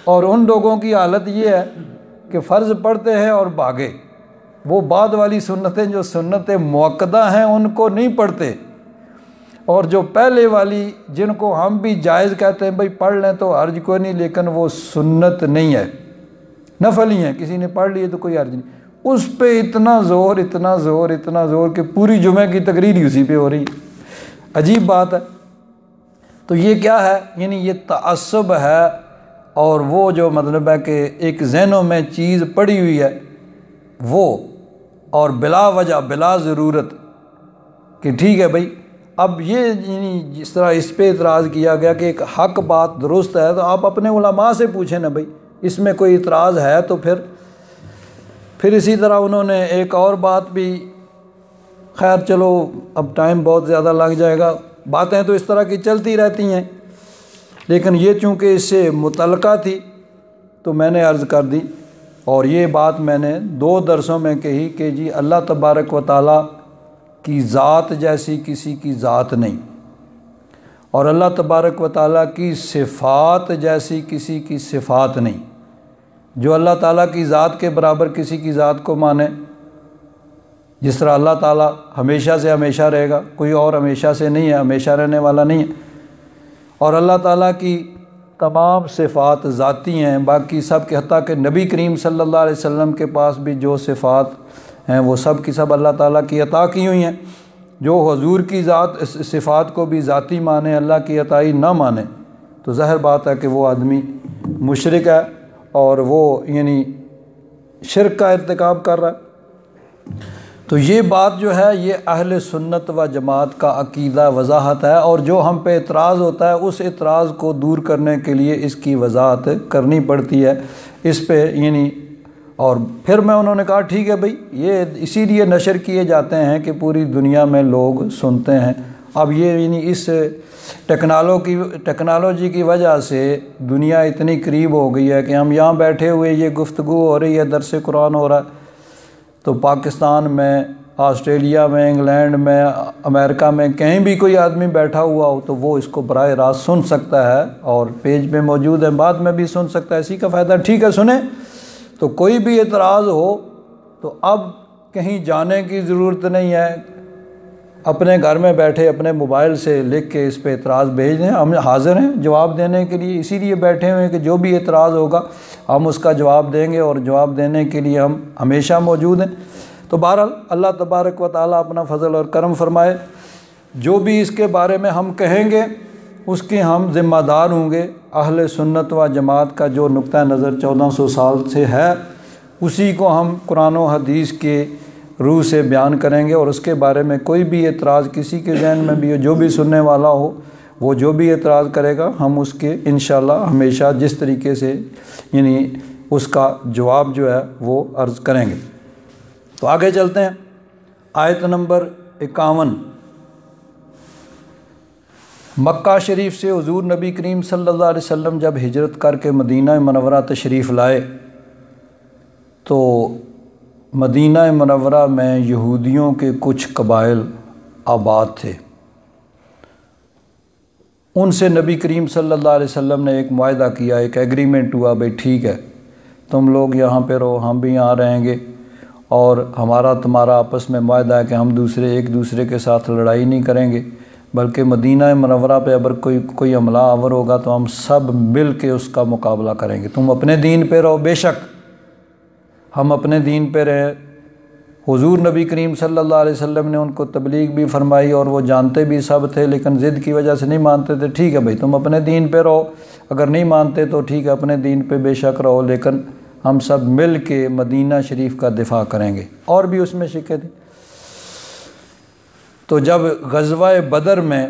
اور ان لوگوں کی حالت یہ ہے کہ فرض پڑھتے ہیں اور بھاگے، وہ بعد والی سنتیں جو سنت مؤکدہ ہیں ان کو نہیں پڑھتے، اور جو پہلے والی جن کو ہم بھی جائز کہتے ہیں بھائی پڑھ لیں تو حرج کوئی نہیں، لیکن وہ سنت نہیں ہے، نفل ہی ہیں، کسی نے پڑھ لیے تو کوئی حرج نہیں، اس پہ اتنا زور کہ پوری جمعہ کی تقریر ہی اسی پہ ہو رہی ہے۔ عجیب بات ہے۔ تو یہ کیا ہے؟ یعنی یہ تعصب ہے، اور وہ جو مطلب ہے کہ ایک ذہنوں میں چیز پڑی ہوئی ہے وہ، اور بلا وجہ بلا ضرورت کہ ٹھیک ہے بھائی۔ اب یہ یعنی جس طرح اس پہ اعتراض کیا گیا کہ ایک حق بات درست ہے تو آپ اپنے علماء سے پوچھیں نا بھائی، اس میں کوئی اعتراض ہے تو پھر اسی طرح انہوں نے ایک اور بات بھی، خیر چلو اب ٹائم بہت زیادہ لگ جائے گا، باتیں تو اس طرح کی چلتی رہتی ہیں، لیکن یہ چونکہ اس سے متعلقہ تھی تو میں نے عرض کر دی، اور یہ بات میں نے 2 درسوں میں کہی کہ جی اللہ تبارک و تعالیٰ کی ذات جیسی کسی کی ذات نہیں، اور اللہ تبارک و تعالیٰ کی صفات جیسی کسی کی صفات نہیں۔ جو اللہ تعالیٰ کی ذات کے برابر کسی کی ذات کو مانے، جس طرح اللہ تعالیٰ ہمیشہ سے ہمیشہ رہے گا، کوئی اور ہمیشہ سے نہیں ہے، ہمیشہ رہنے والا نہیں ہے، اور اللہ تعالیٰ کی تمام صفات ذاتی ہیں، باقی سب کے، حتیٰ کہ نبی کریم صلی اللہ علیہ وسلم کے پاس بھی جو صفات ہیں وہ سب کی سب اللہ تعالیٰ کی عطا کی ہوئی ہیں۔ جو حضور کی ذات صفات کو بھی ذاتی مانے، اللہ کی عطائی نہ مانے، تو ظاہر بات ہے کہ وہ آدمی مشرک ہے، اور وہ یعنی شرک کا ارتکاب کر رہا ہے۔ تو یہ بات جو ہے یہ اہل سنت و جماعت کا عقیدہ وضاحت ہے، اور جو ہم پہ اعتراض ہوتا ہے اس اعتراض کو دور کرنے کے لیے اس کی وضاحت کرنی پڑتی ہے اس پہ یعنی۔ اور پھر میں انہوں نے کہا ٹھیک ہے بھائی، یہ اسی لیے نشر کیے جاتے ہیں کہ پوری دنیا میں لوگ سنتے ہیں۔ اب یہ یعنی اس ٹیکنالوجی کی وجہ سے دنیا اتنی قریب ہو گئی ہے کہ ہم یہاں بیٹھے ہوئے یہ گفتگو ہو رہی ہے، درس قرآن ہو رہا ہے، تو پاکستان میں، آسٹریلیا میں، انگلینڈ میں، امریکہ میں کہیں بھی کوئی آدمی بیٹھا ہوا ہو تو وہ اس کو براہ راست سن سکتا ہے، اور پیج پہ موجود ہے، بعد میں بھی سن سکتا ہے، اسی کا فائدہ۔ ٹھیک ہے سنیں۔ تو کوئی بھی اعتراض ہو تو اب کہیں جانے کی ضرورت نہیں ہے، اپنے گھر میں بیٹھے اپنے موبائل سے لکھ کے اس پہ اعتراض بھیج دیں، ہم حاضر ہیں جواب دینے کے لیے، اسی لیے بیٹھے ہوئے ہیں کہ جو بھی اعتراض ہوگا ہم اس کا جواب دیں گے، اور جواب دینے کے لیے ہم ہمیشہ موجود ہیں۔ تو بہرحال اللہ تبارک و تعالیٰ اپنا فضل اور کرم فرمائے، جو بھی اس کے بارے میں ہم کہیں گے اس کے ہم ذمہ دار ہوں گے۔ اہل سنت و جماعت کا جو نقطہ نظر 1400 سال سے ہے اسی کو ہم قرآن و حدیث کے روح سے بیان کریں گے، اور اس کے بارے میں کوئی بھی اعتراض کسی کے ذہن میں بھی ہو، جو بھی سننے والا ہو وہ جو بھی اعتراض کرے گا ہم اس کے انشاءاللہ ہمیشہ جس طریقے سے یعنی اس کا جواب جو ہے وہ عرض کریں گے۔ تو آگے چلتے ہیں، آیت نمبر 51۔ مکہ شریف سے حضور نبی کریم صلی اللہ علیہ وسلم جب ہجرت کر کے مدینہ منورہ تشریف لائے تو مدینہ منورہ میں یہودیوں کے کچھ قبائل آباد تھے۔ ان سے نبی کریم صلی اللہ علیہ وسلم نے ایک معاہدہ کیا، ایک ایگریمنٹ ہوا، بھئی ٹھیک ہے تم لوگ یہاں پہ رہو، ہم بھی یہاں رہیں گے، اور ہمارا تمہارا آپس میں معاہدہ ہے کہ ہم ایک دوسرے کے ساتھ لڑائی نہیں کریں گے، بلکہ مدینہ منورہ پہ اگر کوئی حملہ آور ہوگا تو ہم سب مل کے اس کا مقابلہ کریں گے، تم اپنے دین پہ رہو، بے شک ہم اپنے دین پہ رہے۔ حضور نبی کریم صلی اللہ علیہ وسلم نے ان کو تبلیغ بھی فرمائی، اور وہ جانتے بھی سب تھے لیکن ضد کی وجہ سے نہیں مانتے تھے۔ ٹھیک ہے بھائی تم اپنے دین پہ رہو، اگر نہیں مانتے تو ٹھیک ہے اپنے دین پہ بے شک رہو، لیکن ہم سب مل کے مدینہ شریف کا دفاع کریں گے۔ اور بھی اس میں شکیں تھیں۔ تو جب غزوہ بدر میں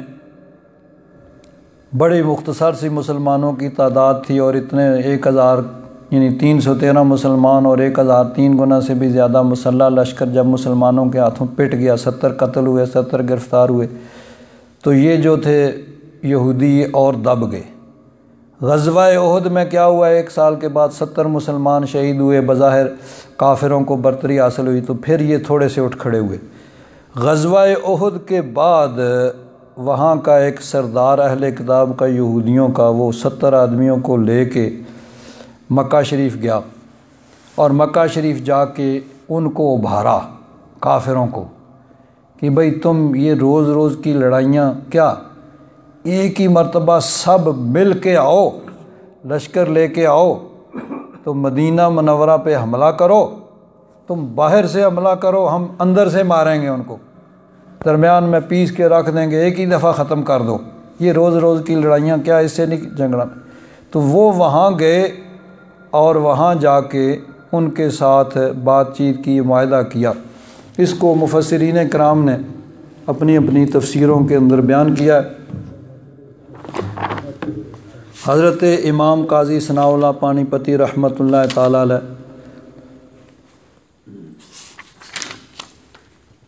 بڑی مختصر سی مسلمانوں کی تعداد تھی، اور اتنے 1000 یعنی 313 مسلمان اور 1003 گنا سے بھی زیادہ مسلح لشکر جب مسلمانوں کے ہاتھوں پٹ گیا، 70 قتل ہوئے، 70 گرفتار ہوئے، تو یہ جو تھے یہودی اور دب گئے۔ غزوہ احد میں کیا ہوا، 1 سال کے بعد 70 مسلمان شہید ہوئے، بظاہر کافروں کو برتری حاصل ہوئی، تو پھر یہ تھوڑے سے اٹھ کھڑے ہوئے۔ غزوہ احد کے بعد وہاں کا ایک سردار اہل کتاب کا یہودیوں کا، وہ 70 آدمیوں کو لے کے مکہ شریف گیا، اور مکہ شریف جا کے ان کو ابھارا کافروں کو کہ بھئی تم یہ روز روز کی لڑائیاں کیا، ایک ہی مرتبہ سب مل کے آؤ، لشکر لے کے آؤ، تو مدینہ منورہ پہ حملہ کرو، تم باہر سے حملہ کرو، ہم اندر سے ماریں گے ان کو، درمیان میں پیس کے رکھ دیں گے، ایک ہی دفعہ ختم کر دو، یہ روز روز کی لڑائیاں کیا، اس سے نہیں جھگڑا۔ تو وہ وہاں گئے اور وہاں جا کے ان کے ساتھ بات چیت کی، معاہدہ کیا۔ اس کو مفسرین کرام نے اپنی اپنی تفسیروں کے اندر بیان کیا ہے۔ حضرت امام قاضی ثناء اللہ پانی پتی رحمۃ اللہ تعالی علیہ،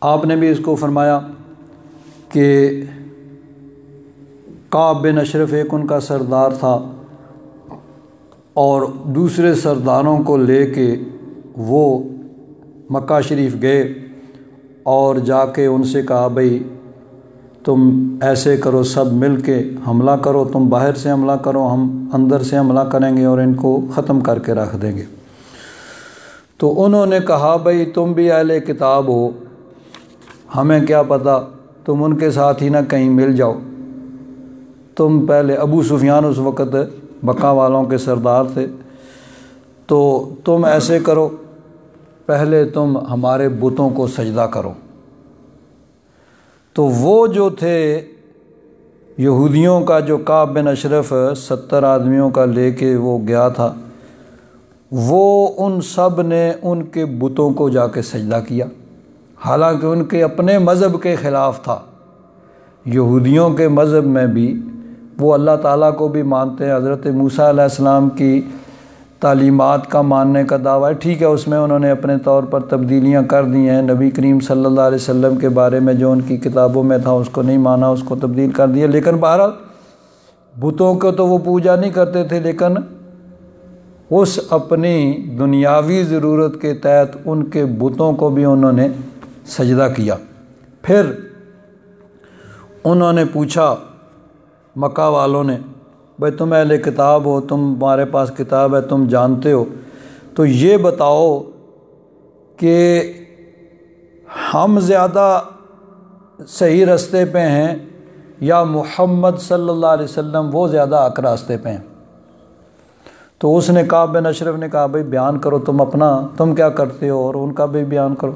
آپ نے بھی اس کو فرمایا کہ کعب بن اشرف ایک ان کا سردار تھا، اور دوسرے سرداروں کو لے کے وہ مکہ شریف گئے، اور جا کے ان سے کہا بھئی تم ایسے کرو، سب مل کے حملہ کرو، تم باہر سے حملہ کرو، ہم اندر سے حملہ کریں گے اور ان کو ختم کر کے رکھ دیں گے۔ تو انہوں نے کہا بھئی تم بھی اہل کتاب ہو، ہمیں کیا پتہ، تم ان کے ساتھ ہی نہ کہیں مل جاؤ، تم پہلے، ابو سفیان اس وقت مکہ والوں کے سردار تھے، تو تم ایسے کرو، پہلے تم ہمارے بتوں کو سجدہ کرو۔ تو وہ جو تھے یہودیوں کا، جو کعب بن اشرف 70 آدمیوں کا لے کے وہ گیا تھا، وہ ان سب نے ان کے بتوں کو جا کے سجدہ کیا، حالانکہ ان کے اپنے مذہب کے خلاف تھا۔ یہودیوں کے مذہب میں بھی وہ اللہ تعالیٰ کو بھی مانتے ہیں، حضرت موسیٰ علیہ السلام کی تعلیمات کا ماننے کا دعویٰ ہے، ٹھیک ہے اس میں انہوں نے اپنے طور پر تبدیلیاں کر دی ہیں، نبی کریم صلی اللہ علیہ وسلم کے بارے میں جو ان کی کتابوں میں تھا اس کو نہیں مانا، اس کو تبدیل کر دیا، لیکن بہرحال بتوں کو تو وہ پوجا نہیں کرتے تھے، لیکن اس اپنی دنیاوی ضرورت کے تحت ان کے بتوں کو بھی انہوں نے سجدہ کیا۔ پھر انہوں نے پوچھا مکہ والوں نے، بھئی تم اہل کتاب ہو، تمہارے پاس کتاب ہے، تم جانتے ہو، تو یہ بتاؤ کہ ہم زیادہ صحیح راستے پہ ہیں یا محمد صلی اللہ علیہ وسلم وہ زیادہ حق راستے پہ ہیں؟ تو اس نے کعب بن اشرف نے کہا بھائی بیان کرو تم اپنا، تم کیا کرتے ہو، اور ان کا بھی بیان کرو۔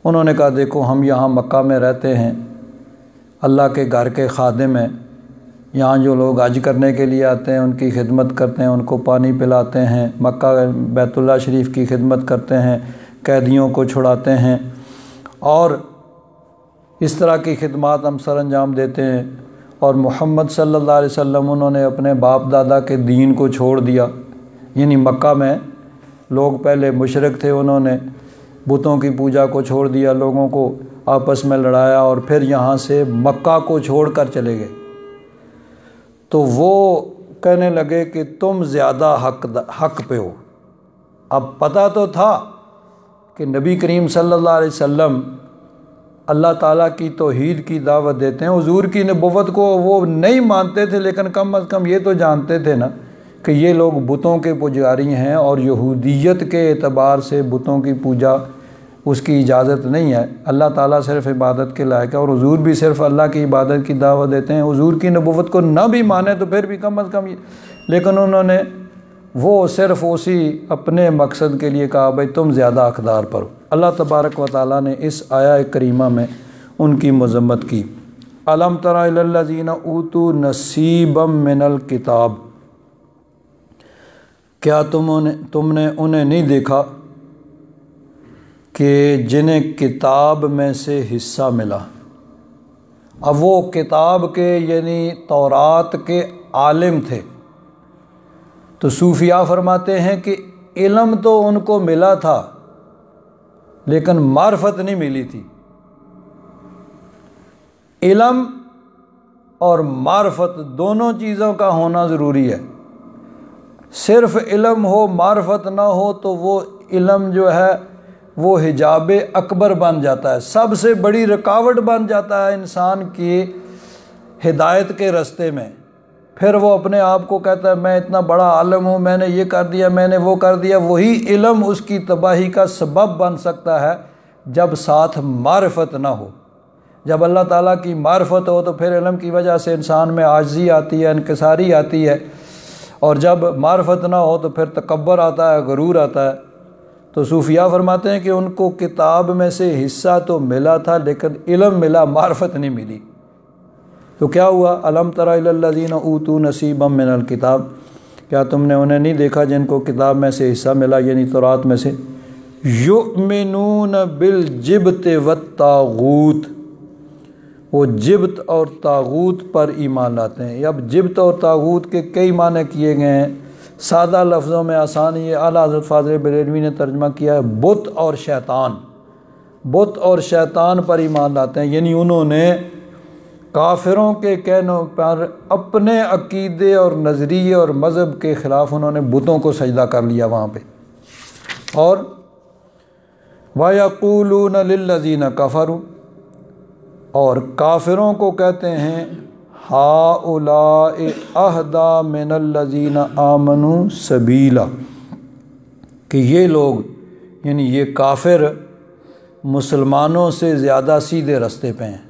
انہوں نے کہا دیکھو ہم یہاں مکہ میں رہتے ہیں، اللہ کے گھر کے خادم ہیں، یہاں جو لوگ حج کرنے کے لیے آتے ہیں ان کی خدمت کرتے ہیں، ان کو پانی پلاتے ہیں، مکہ بیت اللہ شریف کی خدمت کرتے ہیں، قیدیوں کو چھڑاتے ہیں، اور اس طرح کی خدمات ہم سر انجام دیتے ہیں۔ اور محمد صلی اللہ علیہ وسلم انہوں نے اپنے باپ دادا کے دین کو چھوڑ دیا، یعنی مکہ میں لوگ پہلے مشرک تھے، انہوں نے بتوں کی پوجا کو چھوڑ دیا، لوگوں کو آپس میں لڑایا، اور پھر یہاں سے مکہ کو چھوڑ کر چلے گئے۔ تو وہ کہنے لگے کہ تم زیادہ حق پہ ہو۔ اب پتہ تو تھا کہ نبی کریم صلی اللہ علیہ وسلم اللہ تعالیٰ کی توحید کی دعوت دیتے ہیں، حضور کی نبوت کو وہ نہیں مانتے تھے، لیکن کم از کم یہ تو جانتے تھے نا کہ یہ لوگ بتوں کے پجاری ہیں، اور یہودیت کے اعتبار سے بتوں کی پوجا اس کی اجازت نہیں ہے، اللہ تعالیٰ صرف عبادت کے لائق ہے، اور حضور بھی صرف اللہ کی عبادت کی دعوت دیتے ہیں۔ حضور کی نبوت کو نہ بھی مانے تو پھر بھی کم از کم لیکن انہوں نے وہ صرف اسی اپنے مقصد کے لیے کہا بھائی تم زیادہ حقدار پر ہو۔ اللہ تبارک و تعالیٰ نے اس آیہ کریمہ میں ان کی مذمت کی۔ الم تر الی الذین اوتوا نصیبا من الکتاب، کیا تم نے انہیں نہیں دیکھا کہ جنہیں کتاب میں سے حصہ ملا؟ اب وہ کتاب کے یعنی تورات کے عالم تھے، تو صوفیاء فرماتے ہیں کہ علم تو ان کو ملا تھا لیکن معرفت نہیں ملی تھی۔ علم اور معرفت دونوں چیزوں کا ہونا ضروری ہے، صرف علم ہو معرفت نہ ہو تو وہ علم جو ہے وہ حجاب اکبر بن جاتا ہے، سب سے بڑی رکاوٹ بن جاتا ہے انسان کی ہدایت کے راستے میں۔ پھر وہ اپنے آپ کو کہتا ہے میں اتنا بڑا عالم ہوں، میں نے یہ کر دیا، میں نے وہ کر دیا۔ وہی علم اس کی تباہی کا سبب بن سکتا ہے جب ساتھ معرفت نہ ہو۔ جب اللہ تعالیٰ کی معرفت ہو تو پھر علم کی وجہ سے انسان میں عاجزی آتی ہے، انکساری آتی ہے، اور جب معرفت نہ ہو تو پھر تکبر آتا ہے، غرور آتا ہے۔ تو صوفیاء فرماتے ہیں کہ ان کو کتاب میں سے حصہ تو ملا تھا لیکن علم ملا، معرفت نہیں ملی۔ تو کیا ہوا؟ الم تر الی الذین اوتوا نصیبا من الکتاب، کیا تم نے انہیں نہیں دیکھا جن کو کتاب میں سے حصہ ملا یعنی تورات میں سے؟ یؤمنون بالجبت والطاغوت، وہ جبت اور طاغوت پر ایمان لاتے ہیں۔ اب جبت اور طاغوت کے کئی معنی کیے گئے ہیں، سادہ لفظوں میں آسانی ہے، اعلیٰ حضرت فاضل بریلوی نے ترجمہ کیا ہے بت اور شیطان۔ بت اور شیطان پر ایمان لاتے ہیں، یعنی انہوں نے کافروں کے کہنوں پر اپنے عقیدے اور نظریے اور مذہب کے خلاف انہوں نے بتوں کو سجدہ کر لیا وہاں پہ۔ اور وَيَقُولُونَ لِلَّذِينَ كَفَرُوا، اور کافروں کو کہتے ہیں هَؤُلَاءِ أَهْدَىٰ مِنَ الَّذِينَ آمَنُوا سَبِيلًا، کہ یہ لوگ یعنی یہ کافر مسلمانوں سے زیادہ سیدھے راستے پہ ہیں۔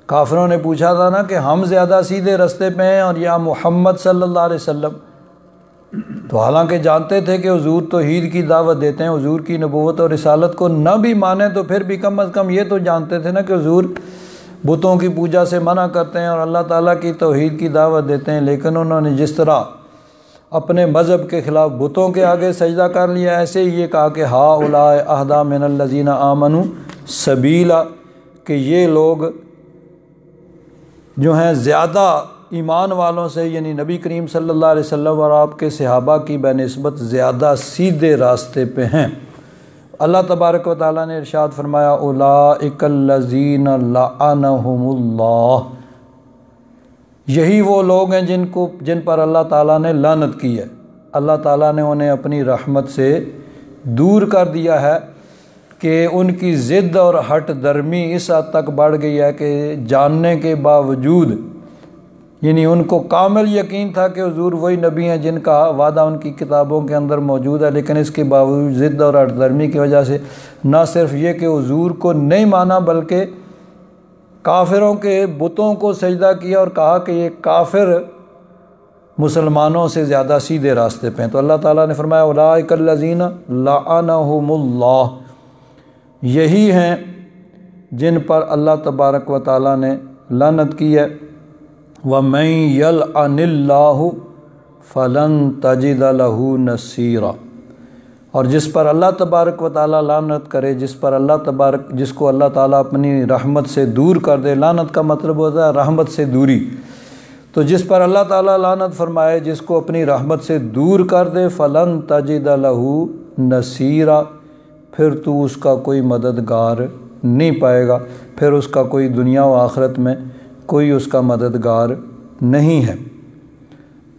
کافروں نے پوچھا تھا نا کہ ہم زیادہ سیدھے راستے پہ ہیں اور یا محمد صلی اللہ علیہ وسلم، تو حالانکہ جانتے تھے کہ حضور توحید کی دعوت دیتے ہیں، حضور کی نبوت اور رسالت کو نہ بھی مانیں تو پھر بھی کم از کم یہ تو جانتے تھے نا کہ حضور بتوں کی پوجا سے منع کرتے ہیں اور اللہ تعالیٰ کی توحید کی دعوت دیتے ہیں۔ لیکن انہوں نے جس طرح اپنے مذہب کے خلاف بتوں کے آگے سجدہ کر لیا، ایسے ہی یہ کہا کہ هؤلاء أهدىٰ مِنَ الَّذِينَ آمَنُوا سَبِيلًا، کہ یہ لوگ جو ہیں زیادہ ایمان والوں سے یعنی نبی کریم صلی اللہ علیہ وسلم اور آپ کے صحابہ کی بہ نسبت زیادہ سیدھے راستے پہ ہیں۔ اللہ تبارک و تعالیٰ نے ارشاد فرمایا اولئک الذین لعنہم اللہ، یہی وہ لوگ ہیں جن پر اللہ تعالیٰ نے لعنت کی ہے، اللہ تعالیٰ نے انہیں اپنی رحمت سے دور کر دیا ہے کہ ان کی ضد اور ہٹ درمی اس حد تک بڑھ گئی ہے کہ جاننے کے باوجود یعنی ان کو کامل یقین تھا کہ حضور وہی نبی ہیں جن کا وعدہ ان کی کتابوں کے اندر موجود ہے، لیکن اس کے باوجود ضد اور ہٹ درمی کی وجہ سے نہ صرف یہ کہ حضور کو نہیں مانا بلکہ کافروں کے بتوں کو سجدہ کیا اور کہا کہ یہ کافر مسلمانوں سے زیادہ سیدھے راستے پہ ہیں۔ تو اللہ تعالیٰ نے فرمایا اولئک الذین لعنہم اللہ، یہی ہیں جن پر اللہ تبارک و تعالیٰ نے لعنت کی ہے۔ وَمَن يَلْعَنِ اللَّهُ فَلَن تَجِدَ لَهُ نَصِيرًا، اور جس پر اللہ تبارک و تعالیٰ لعنت کرے، جس کو اللہ تعالیٰ اپنی رحمت سے دور کر دے، لعنت کا مطلب ہوتا ہے رحمت سے دوری، تو جس پر اللہ تعالیٰ لعنت فرمائے، جس کو اپنی رحمت سے دور کر دے، فَلَن تَجِدَ لَهُ نَصِيرًا، پھر تو اس کا کوئی مددگار نہیں پائے گا، پھر اس کا کوئی دنیا و آخرت میں کوئی اس کا مددگار نہیں ہے۔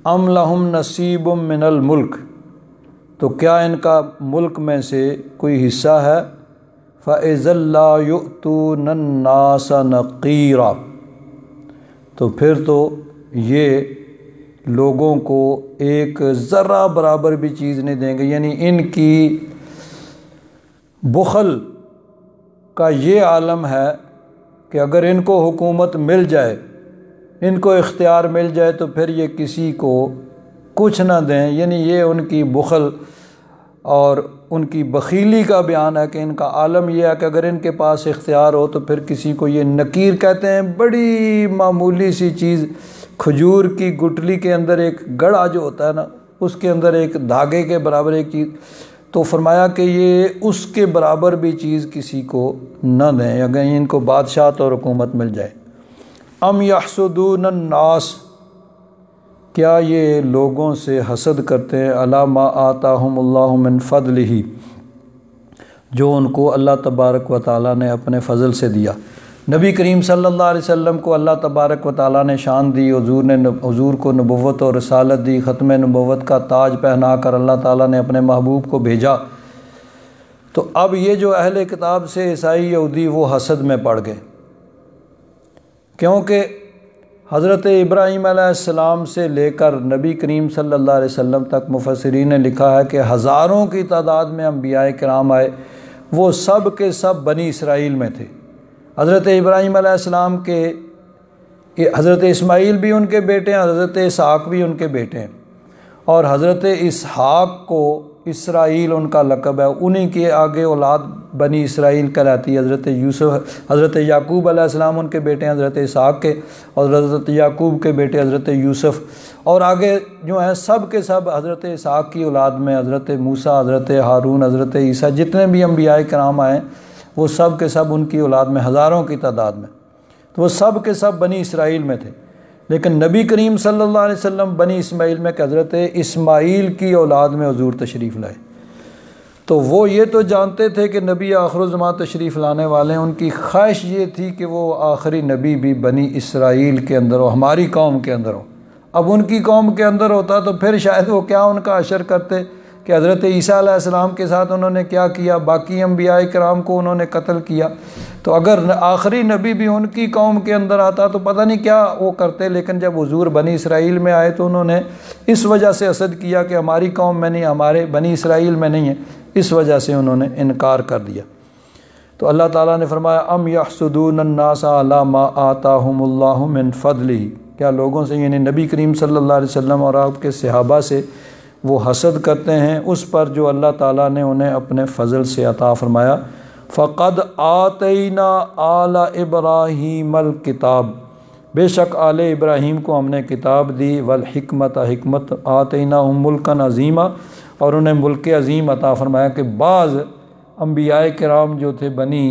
ام لہم نصیب من الملک، تو کیا ان کا ملک میں سے کوئی حصہ ہے؟ فَإِذَا لَا يُؤْتُونَ النَّاسَ نَقِيرًا، تو پھر تو یہ لوگوں کو ایک ذرہ برابر بھی چیز نہیں دیں گے، یعنی ان کی بخل کا یہ عالم ہے کہ اگر ان کو حکومت مل جائے، ان کو اختیار مل جائے، تو پھر یہ کسی کو کچھ نہ دیں، یعنی یہ ان کی بخل اور ان کی بخیلی کا بیان ہے کہ ان کا عالم یہ ہے کہ اگر ان کے پاس اختیار ہو تو پھر کسی کو یہ نکیر کہتے ہیں۔ بڑی معمولی سی چیز، کھجور کی گٹلی کے اندر ایک گڑھا جو ہوتا ہے نا، اس کے اندر ایک دھاگے کے برابر ایک چیز، تو فرمایا کہ یہ اس کے برابر بھی چیز کسی کو نہ دیں اگر ان کو بادشاہت اور حکومت مل جائے۔ ام یحسدون الناس، کیا یہ لوگوں سے حسد کرتے ہیں، علی ما آتاہم اللہ من فضلہ، جو ان کو اللہ تبارک و تعالیٰ نے اپنے فضل سے دیا۔ نبی کریم صلی اللہ علیہ وسلم کو اللہ تبارک و تعالیٰ نے شان دی، حضور کو نبوت اور رسالت دی، ختم نبوت کا تاج پہنا کر اللہ تعالیٰ نے اپنے محبوب کو بھیجا۔ تو اب یہ جو اہل کتاب سے عیسائی یہودی وہ حسد میں پڑ گئے، کیونکہ حضرت ابراہیم علیہ السلام سے لے کر نبی کریم صلی اللہ علیہ وسلم تک مفسرین نے لکھا ہے کہ ہزاروں کی تعداد میں انبیاء کرام آئے، وہ سب کے سب بنی اسرائیل میں تھے۔ حضرت ابراہیم علیہ السلام کے حضرت اسماعیل بھی ان کے بیٹے ہیں، حضرت اسحاق بھی ان کے بیٹے ہیں، اور حضرت اسحاق کو اسرائیل ان کا لقب ہے، انہی کے آگے اولاد بنی اسرائیل کہلاتی ہے۔ حضرت یعقوب علیہ السلام ان کے بیٹے ہیں حضرت اسحاق کے، اور حضرت یعقوب کے بیٹے حضرت یوسف، اور آگے جو ہیں سب کے سب حضرت اسحاق کی اولاد میں حضرت موسیٰ، حضرت ہارون، حضرت عیسیٰ، جتنے بھی انبیاء کرام آئے وہ سب کے سب ان کی اولاد میں ہزاروں کی تعداد میں، تو وہ سب کے سب بنی اسرائیل میں تھے۔ لیکن نبی کریم صلی اللہ علیہ وسلم بنی اسماعیل میں کہ حضرت اسماعیل کی اولاد میں حضور تشریف لائے، تو وہ یہ تو جانتے تھے کہ نبی آخر الزمان تشریف لانے والے ہیں، ان کی خواہش یہ تھی کہ وہ آخری نبی بھی بنی اسرائیل کے اندر ہو، ہماری قوم کے اندر ہو۔ اب ان کی قوم کے اندر ہوتا تو پھر شاید وہ کیا ان کا حشر کرتے کہ حضرت عیسیٰ علیہ السلام کے ساتھ انہوں نے کیا کیا، باقی انبیاء کرام کو انہوں نے قتل کیا، تو اگر آخری نبی بھی ان کی قوم کے اندر آتا تو پتہ نہیں کیا وہ کرتے۔ لیکن جب حضور بنی اسرائیل میں آئے تو انہوں نے اس وجہ سے حسد کیا کہ ہماری قوم میں نہیں، ہمارے بنی اسرائیل میں نہیں ہے، اس وجہ سے انہوں نے انکار کر دیا۔ تو اللہ تعالیٰ نے فرمایا ام یحسدون الناس علی ما آتاہم اللہ من فضلہ، کیا لوگوں سے یعنی نبی کریم صلی اللہ علیہ وسلم اور آپ کے صحابہ سے وہ حسد کرتے ہیں اس پر جو اللہ تعالیٰ نے انہیں اپنے فضل سے عطا فرمایا۔ فقد آتینا آل ابراہیم الکتاب، بے شک آل ابراہیم کو ہم نے کتاب دی، والحکمت، حکمت، آتیناہم ملکا عظیما، اور انہیں ملک عظیم عطا فرمایا کہ بعض انبیاء کرام جو تھے بنی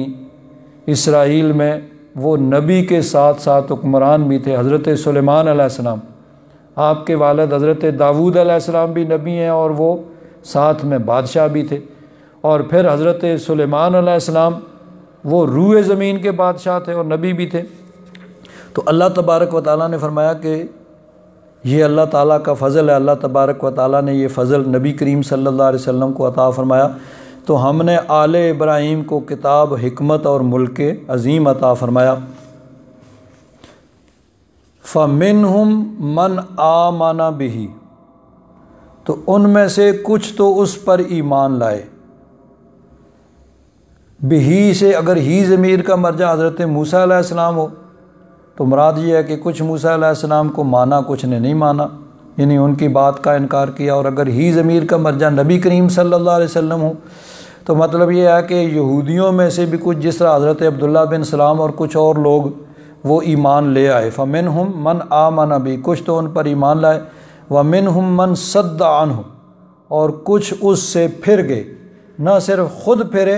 اسرائیل میں وہ نبی کے ساتھ ساتھ حکمران بھی تھے۔ حضرت سلیمان علیہ السلام، آپ کے والد حضرت داود علیہ السلام بھی نبی ہیں اور وہ ساتھ میں بادشاہ بھی تھے، اور پھر حضرت سلیمان علیہ السلام وہ روئے زمین کے بادشاہ تھے اور نبی بھی تھے۔ تو اللہ تبارک و تعالیٰ نے فرمایا کہ یہ اللہ تعالیٰ کا فضل ہے، اللہ تبارک و تعالیٰ نے یہ فضل نبی کریم صلی اللہ علیہ وسلم کو عطا فرمایا، تو ہم نے آل ابراہیم کو کتاب، حکمت اور ملک عظیم عطا فرمایا۔ فَمِنْهُمْ مَنْ آمَنَ بِهِ، تو ان میں سے کچھ تو اس پر ایمان لائے۔ بہی سے اگر ہی ضمیر کا مرجع حضرت موسیٰ علیہ السلام ہو تو مراد یہ ہے کہ کچھ موسیٰ علیہ السلام کو مانا، کچھ نے نہیں مانا، یعنی ان کی بات کا انکار کیا۔ اور اگر ہی ضمیر کا مرجع نبی کریم صلی اللہ علیہ وسلم ہو تو مطلب یہ ہے کہ یہودیوں میں سے بھی کچھ، جس طرح حضرت عبداللہ بن سلام اور کچھ اور لوگ وہ ایمان لے آئے، فَمِنْهُمْ مَنْ آمَنَ بِهِ، کچھ تو ان پر ایمان لائے، وَمِنْهُمْ مَنْ صَدَّ عَنْهُ، اور کچھ اس سے پھر گئے، نہ صرف خود پھرے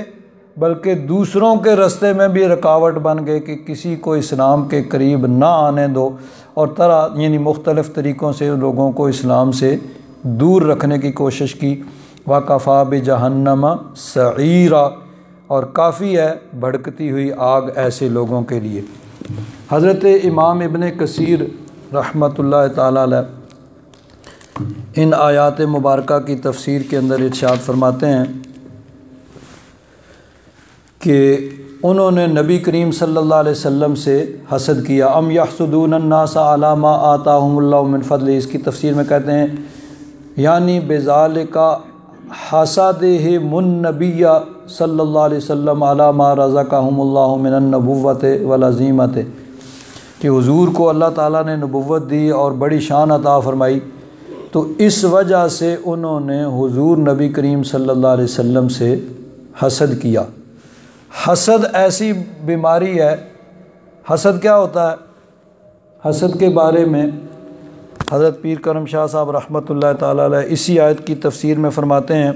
بلکہ دوسروں کے رستے میں بھی رکاوٹ بن گئے کہ کسی کو اسلام کے قریب نہ آنے دو، اور طرح یعنی مختلف طریقوں سے لوگوں کو اسلام سے دور رکھنے کی کوشش کی۔ وَكَفَى بِجَهَنَّمَ سَعِيرًا، اور کافی ہے بھڑکتی ہوئی آگ ایسے لوگوں کے لیے۔ حضرت امام ابن کثیر رحمۃ اللہ تعالی علیہ ان آیات مبارکہ کی تفسیر کے اندر ارشاد فرماتے ہیں کہ انہوں نے نبی کریم صلی اللہ علیہ وسلم سے حسد کیا۔ ام یحسدون الناس علی ما آتاہم اللہ من فضل، اس کی تفسیر میں کہتے ہیں یعنی بذالک حسدہم النبی صلی اللہ علیہ وسلم علی ما رزقہم اللہ من النبوۃ والعظیمۃ، کہ حضور کو اللہ تعالیٰ نے نبوت دی اور بڑی شان عطا فرمائی، تو اس وجہ سے انہوں نے حضور نبی کریم صلی اللہ علیہ وسلم سے حسد کیا۔ حسد ایسی بیماری ہے۔ حسد کیا ہوتا ہے؟ حسد کے بارے میں حضرت پیر کرم شاہ صاحب رحمۃ اللہ تعالی علیہ اسی آیت کی تفسیر میں فرماتے ہیں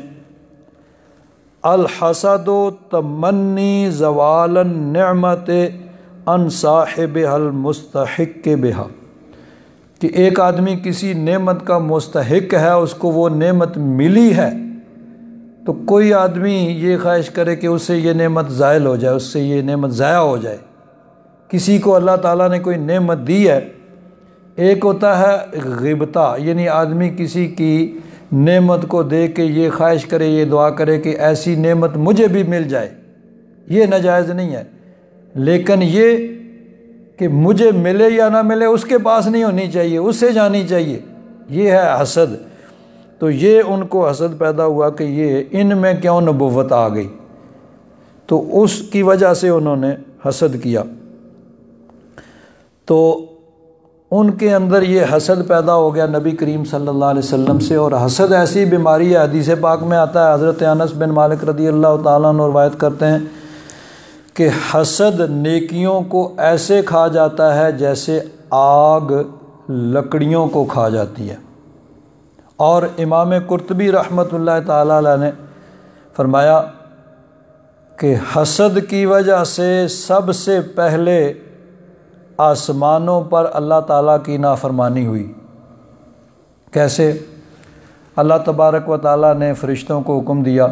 الحسد تمنی زوال النعمت ان صاحبها المستحق بها، کہ ایک آدمی کسی نعمت کا مستحق ہے، اس کو وہ نعمت ملی ہے، تو کوئی آدمی یہ خواہش کرے کہ اس سے یہ نعمت زائل ہو جائے، اس سے یہ نعمت ضائع ہو جائے۔ کسی کو اللہ تعالیٰ نے کوئی نعمت دی ہے، ایک ہوتا ہے غبطہ، یعنی آدمی کسی کی نعمت کو دیکھ کے یہ خواہش کرے، یہ دعا کرے کہ ایسی نعمت مجھے بھی مل جائے، یہ ناجائز نہیں ہے، لیکن یہ کہ مجھے ملے یا نہ ملے اس کے پاس نہیں ہونی چاہیے، اس سے جانی چاہیے، یہ ہے حسد۔ تو یہ ان کو حسد پیدا ہوا کہ یہ ان میں کیوں نبوت آ گئی، تو اس کی وجہ سے انہوں نے حسد کیا۔ تو ان کے اندر یہ حسد پیدا ہو گیا نبی کریم صلی اللہ علیہ وسلم سے، اور حسد ایسی بیماری ہے، حدیث پاک میں آتا ہے، حضرت انس بن مالک رضی اللہ تعالیٰ عنہ روایت کرتے ہیں کہ حسد نیکیوں کو ایسے کھا جاتا ہے جیسے آگ لکڑیوں کو کھا جاتی ہے۔ اور امام قرطبی رحمۃ اللہ تعالیٰ علیہ نے فرمایا کہ حسد کی وجہ سے سب سے پہلے آسمانوں پر اللہ تعالیٰ کی نافرمانی ہوئی۔ کیسے؟ اللہ تبارک و تعالیٰ نے فرشتوں کو حکم دیا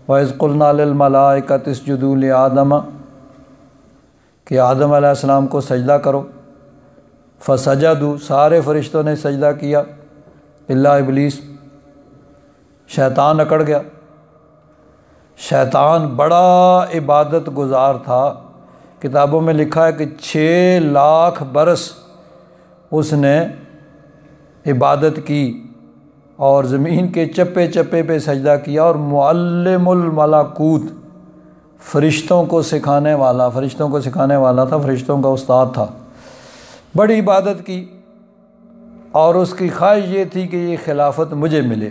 وَإِذْ قُلْنَا لِلْمَلَائِكَةِ اسْجُدُوا لِآدَمَ، کہ آدم علیہ السلام کو سجدہ کرو، فسجدوا، سارے فرشتوں نے سجدہ کیا الا ابلیس، شیطان اکڑ گیا۔ شیطان بڑا عبادت گزار تھا، کتابوں میں لکھا ہے کہ 6 لاکھ برس اس نے عبادت کی اور زمین کے چپے چپے پہ سجدہ کیا، اور معلم الملکوت، فرشتوں کو سکھانے والا تھا، فرشتوں کا استاد تھا، بڑی عبادت کی، اور اس کی خواہش یہ تھی کہ یہ خلافت مجھے ملے۔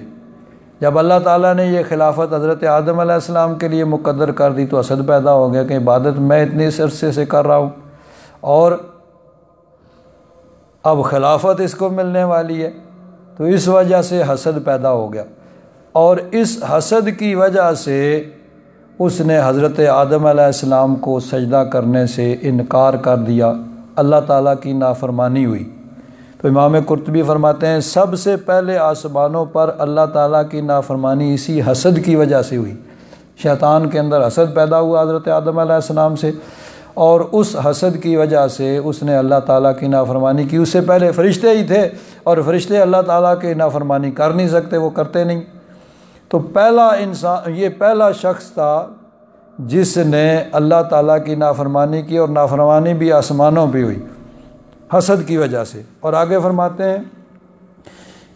جب اللہ تعالیٰ نے یہ خلافت حضرت آدم علیہ السلام کے لیے مقدر کر دی تو حسد پیدا ہو گیا کہ عبادت میں اتنے عرصے سے کر رہا ہوں اور اب خلافت اس کو ملنے والی ہے، تو اس وجہ سے حسد پیدا ہو گیا، اور اس حسد کی وجہ سے اس نے حضرت آدم علیہ السلام کو سجدہ کرنے سے انکار کر دیا، اللہ تعالیٰ کی نافرمانی ہوئی۔ تو امام قرطبی فرماتے ہیں سب سے پہلے آسمانوں پر اللہ تعالیٰ کی نافرمانی اسی حسد کی وجہ سے ہوئی۔ شیطان کے اندر حسد پیدا ہوا حضرت آدم علیہ السلام سے، اور اس حسد کی وجہ سے اس نے اللہ تعالیٰ کی نافرمانی کی۔ اس سے پہلے فرشتے ہی تھے، اور فرشتے اللہ تعالیٰ کی نافرمانی کر نہیں سکتے، وہ کرتے نہیں۔ تو پہلا انسان، یہ پہلا شخص تھا جس نے اللہ تعالیٰ کی نافرمانی کی، اور نافرمانی بھی آسمانوں پہ ہوئی حسد کی وجہ سے۔ اور آگے فرماتے ہیں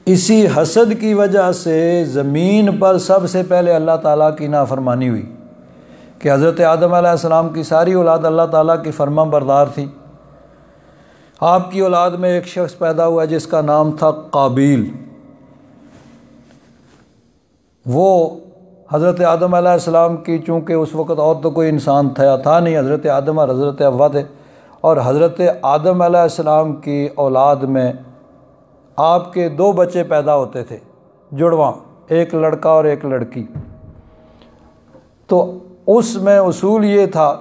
اسی حسد کی وجہ سے زمین پر سب سے پہلے اللہ تعالیٰ کی نافرمانی ہوئی، کہ حضرت آدم علیہ السلام کی ساری اولاد اللہ تعالیٰ کی فرما بردار تھی، آپ کی اولاد میں ایک شخص پیدا ہوا جس کا نام تھا قابیل۔ وہ حضرت آدم علیہ السلام کی، چونکہ اس وقت اور تو کوئی انسان تھا نہیں، حضرت آدم اور حضرت حوا تھے، اور حضرت آدم علیہ السلام کی اولاد میں آپ کے 2 بچے پیدا ہوتے تھے جڑواں، ایک لڑکا اور ایک لڑکی۔ تو اس میں اصول یہ تھا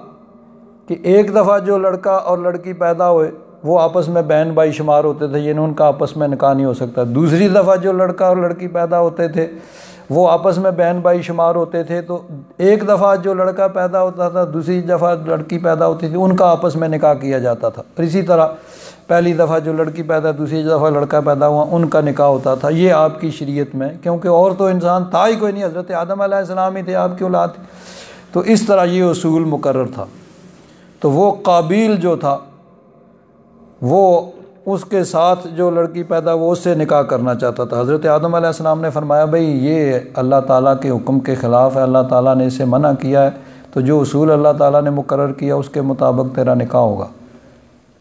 کہ ایک دفعہ جو لڑکا اور لڑکی پیدا ہوئے وہ آپس میں بہن بھائی شمار ہوتے تھے، یعنی ان کا آپس میں نکاح نہیں ہو سکتا۔ دوسری دفعہ جو لڑکا اور لڑکی پیدا ہوتے تھے وہ آپس میں بہن بھائی شمار ہوتے تھے۔ تو ایک دفعہ جو لڑکا پیدا ہوتا تھا، دوسری دفعہ لڑکی پیدا ہوتی تھی، ان کا آپس میں نکاح کیا جاتا تھا۔ اور اسی طرح پہلی دفعہ جو لڑکی پیدا، دوسری دفعہ لڑکا پیدا ہوا، ان کا نکاح ہوتا تھا۔ یہ آپ کی شریعت میں، کیونکہ اور تو انسان تھا ہی کوئی نہیں، حضرت آدم علیہ السلام ہی تھے آپ کی اولاد تھی، تو اس طرح یہ اصول مقرر تھا۔ تو وہ قابیل جو تھا وہ اس کے ساتھ جو لڑکی پیدا وہ اس سے نکاح کرنا چاہتا تھا۔ حضرت آدم علیہ السلام نے فرمایا بھئی یہ اللہ تعالیٰ کے حکم کے خلاف ہے، اللہ تعالیٰ نے اسے منع کیا ہے، تو جو اصول اللہ تعالیٰ نے مقرر کیا اس کے مطابق تیرا نکاح ہوگا۔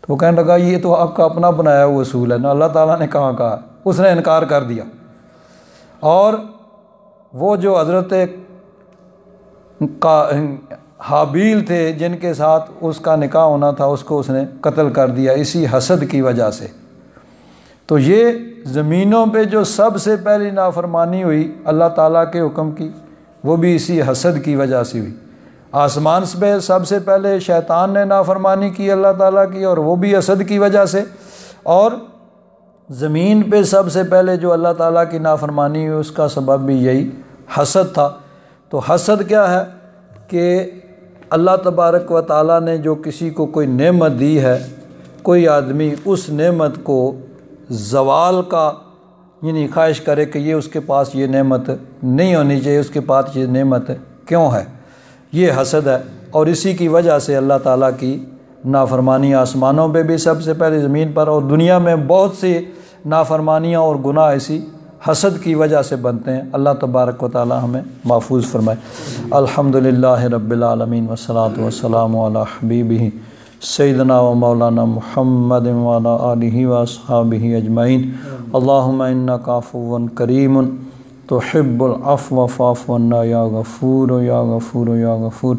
تو وہ کہنے لگا یہ تو آپ کا اپنا بنایا ہوا اصول ہے نا، اللہ تعالیٰ نے کہاں کہا؟ اس نے انکار کر دیا، اور وہ جو حضرت حابیل تھے جن کے ساتھ اس کا نکاح ہونا تھا، اس کو اس نے قتل کر دیا اسی حسد کی وجہ سے۔ تو یہ زمینوں پہ جو سب سے پہلی نافرمانی ہوئی اللہ تعالیٰ کے حکم کی، وہ بھی اسی حسد کی وجہ سے ہوئی۔ آسمان پہ سب سے پہلے شیطان نے نافرمانی کی اللہ تعالیٰ کی، اور وہ بھی حسد کی وجہ سے، اور زمین پہ سب سے پہلے جو اللہ تعالیٰ کی نافرمانی ہوئی اس کا سبب بھی یہی حسد تھا۔ تو حسد کیا ہے کہ اللہ تبارک و تعالیٰ نے جو کسی کو کوئی نعمت دی ہے، کوئی آدمی اس نعمت کو زوال کا یعنی خواہش کرے کہ یہ اس کے پاس یہ نعمت نہیں ہونی چاہیے، اس کے پاس یہ نعمت کیوں ہے، یہ حسد ہے۔ اور اسی کی وجہ سے اللہ تعالیٰ کی نافرمانی آسمانوں پہ بھی سب سے پہلے، زمین پر اور دنیا میں بہت سی نافرمانیاں اور گناہ ایسی حسد کی وجہ سے بنتے ہیں۔ اللہ تبارک و تعالی ہمیں محفوظ فرمائے۔ الحمدللہ رب العالمین والصلاة والسلام علی حبیبہ سیدنا و مولانا محمد وعلی آلہ واصحابہ اجمعین۔ اللہم انک عفو کریم تحب العفو فاعف عنا یا غفور یا غفور یا غفور۔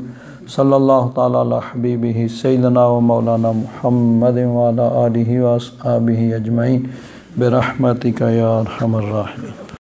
صلی اللہ تعالی علی حبیبہ سیدنا و مولانا محمد وعلی آلہ واصحابہ اجمعین برحمتک یا ارحم الراحمین۔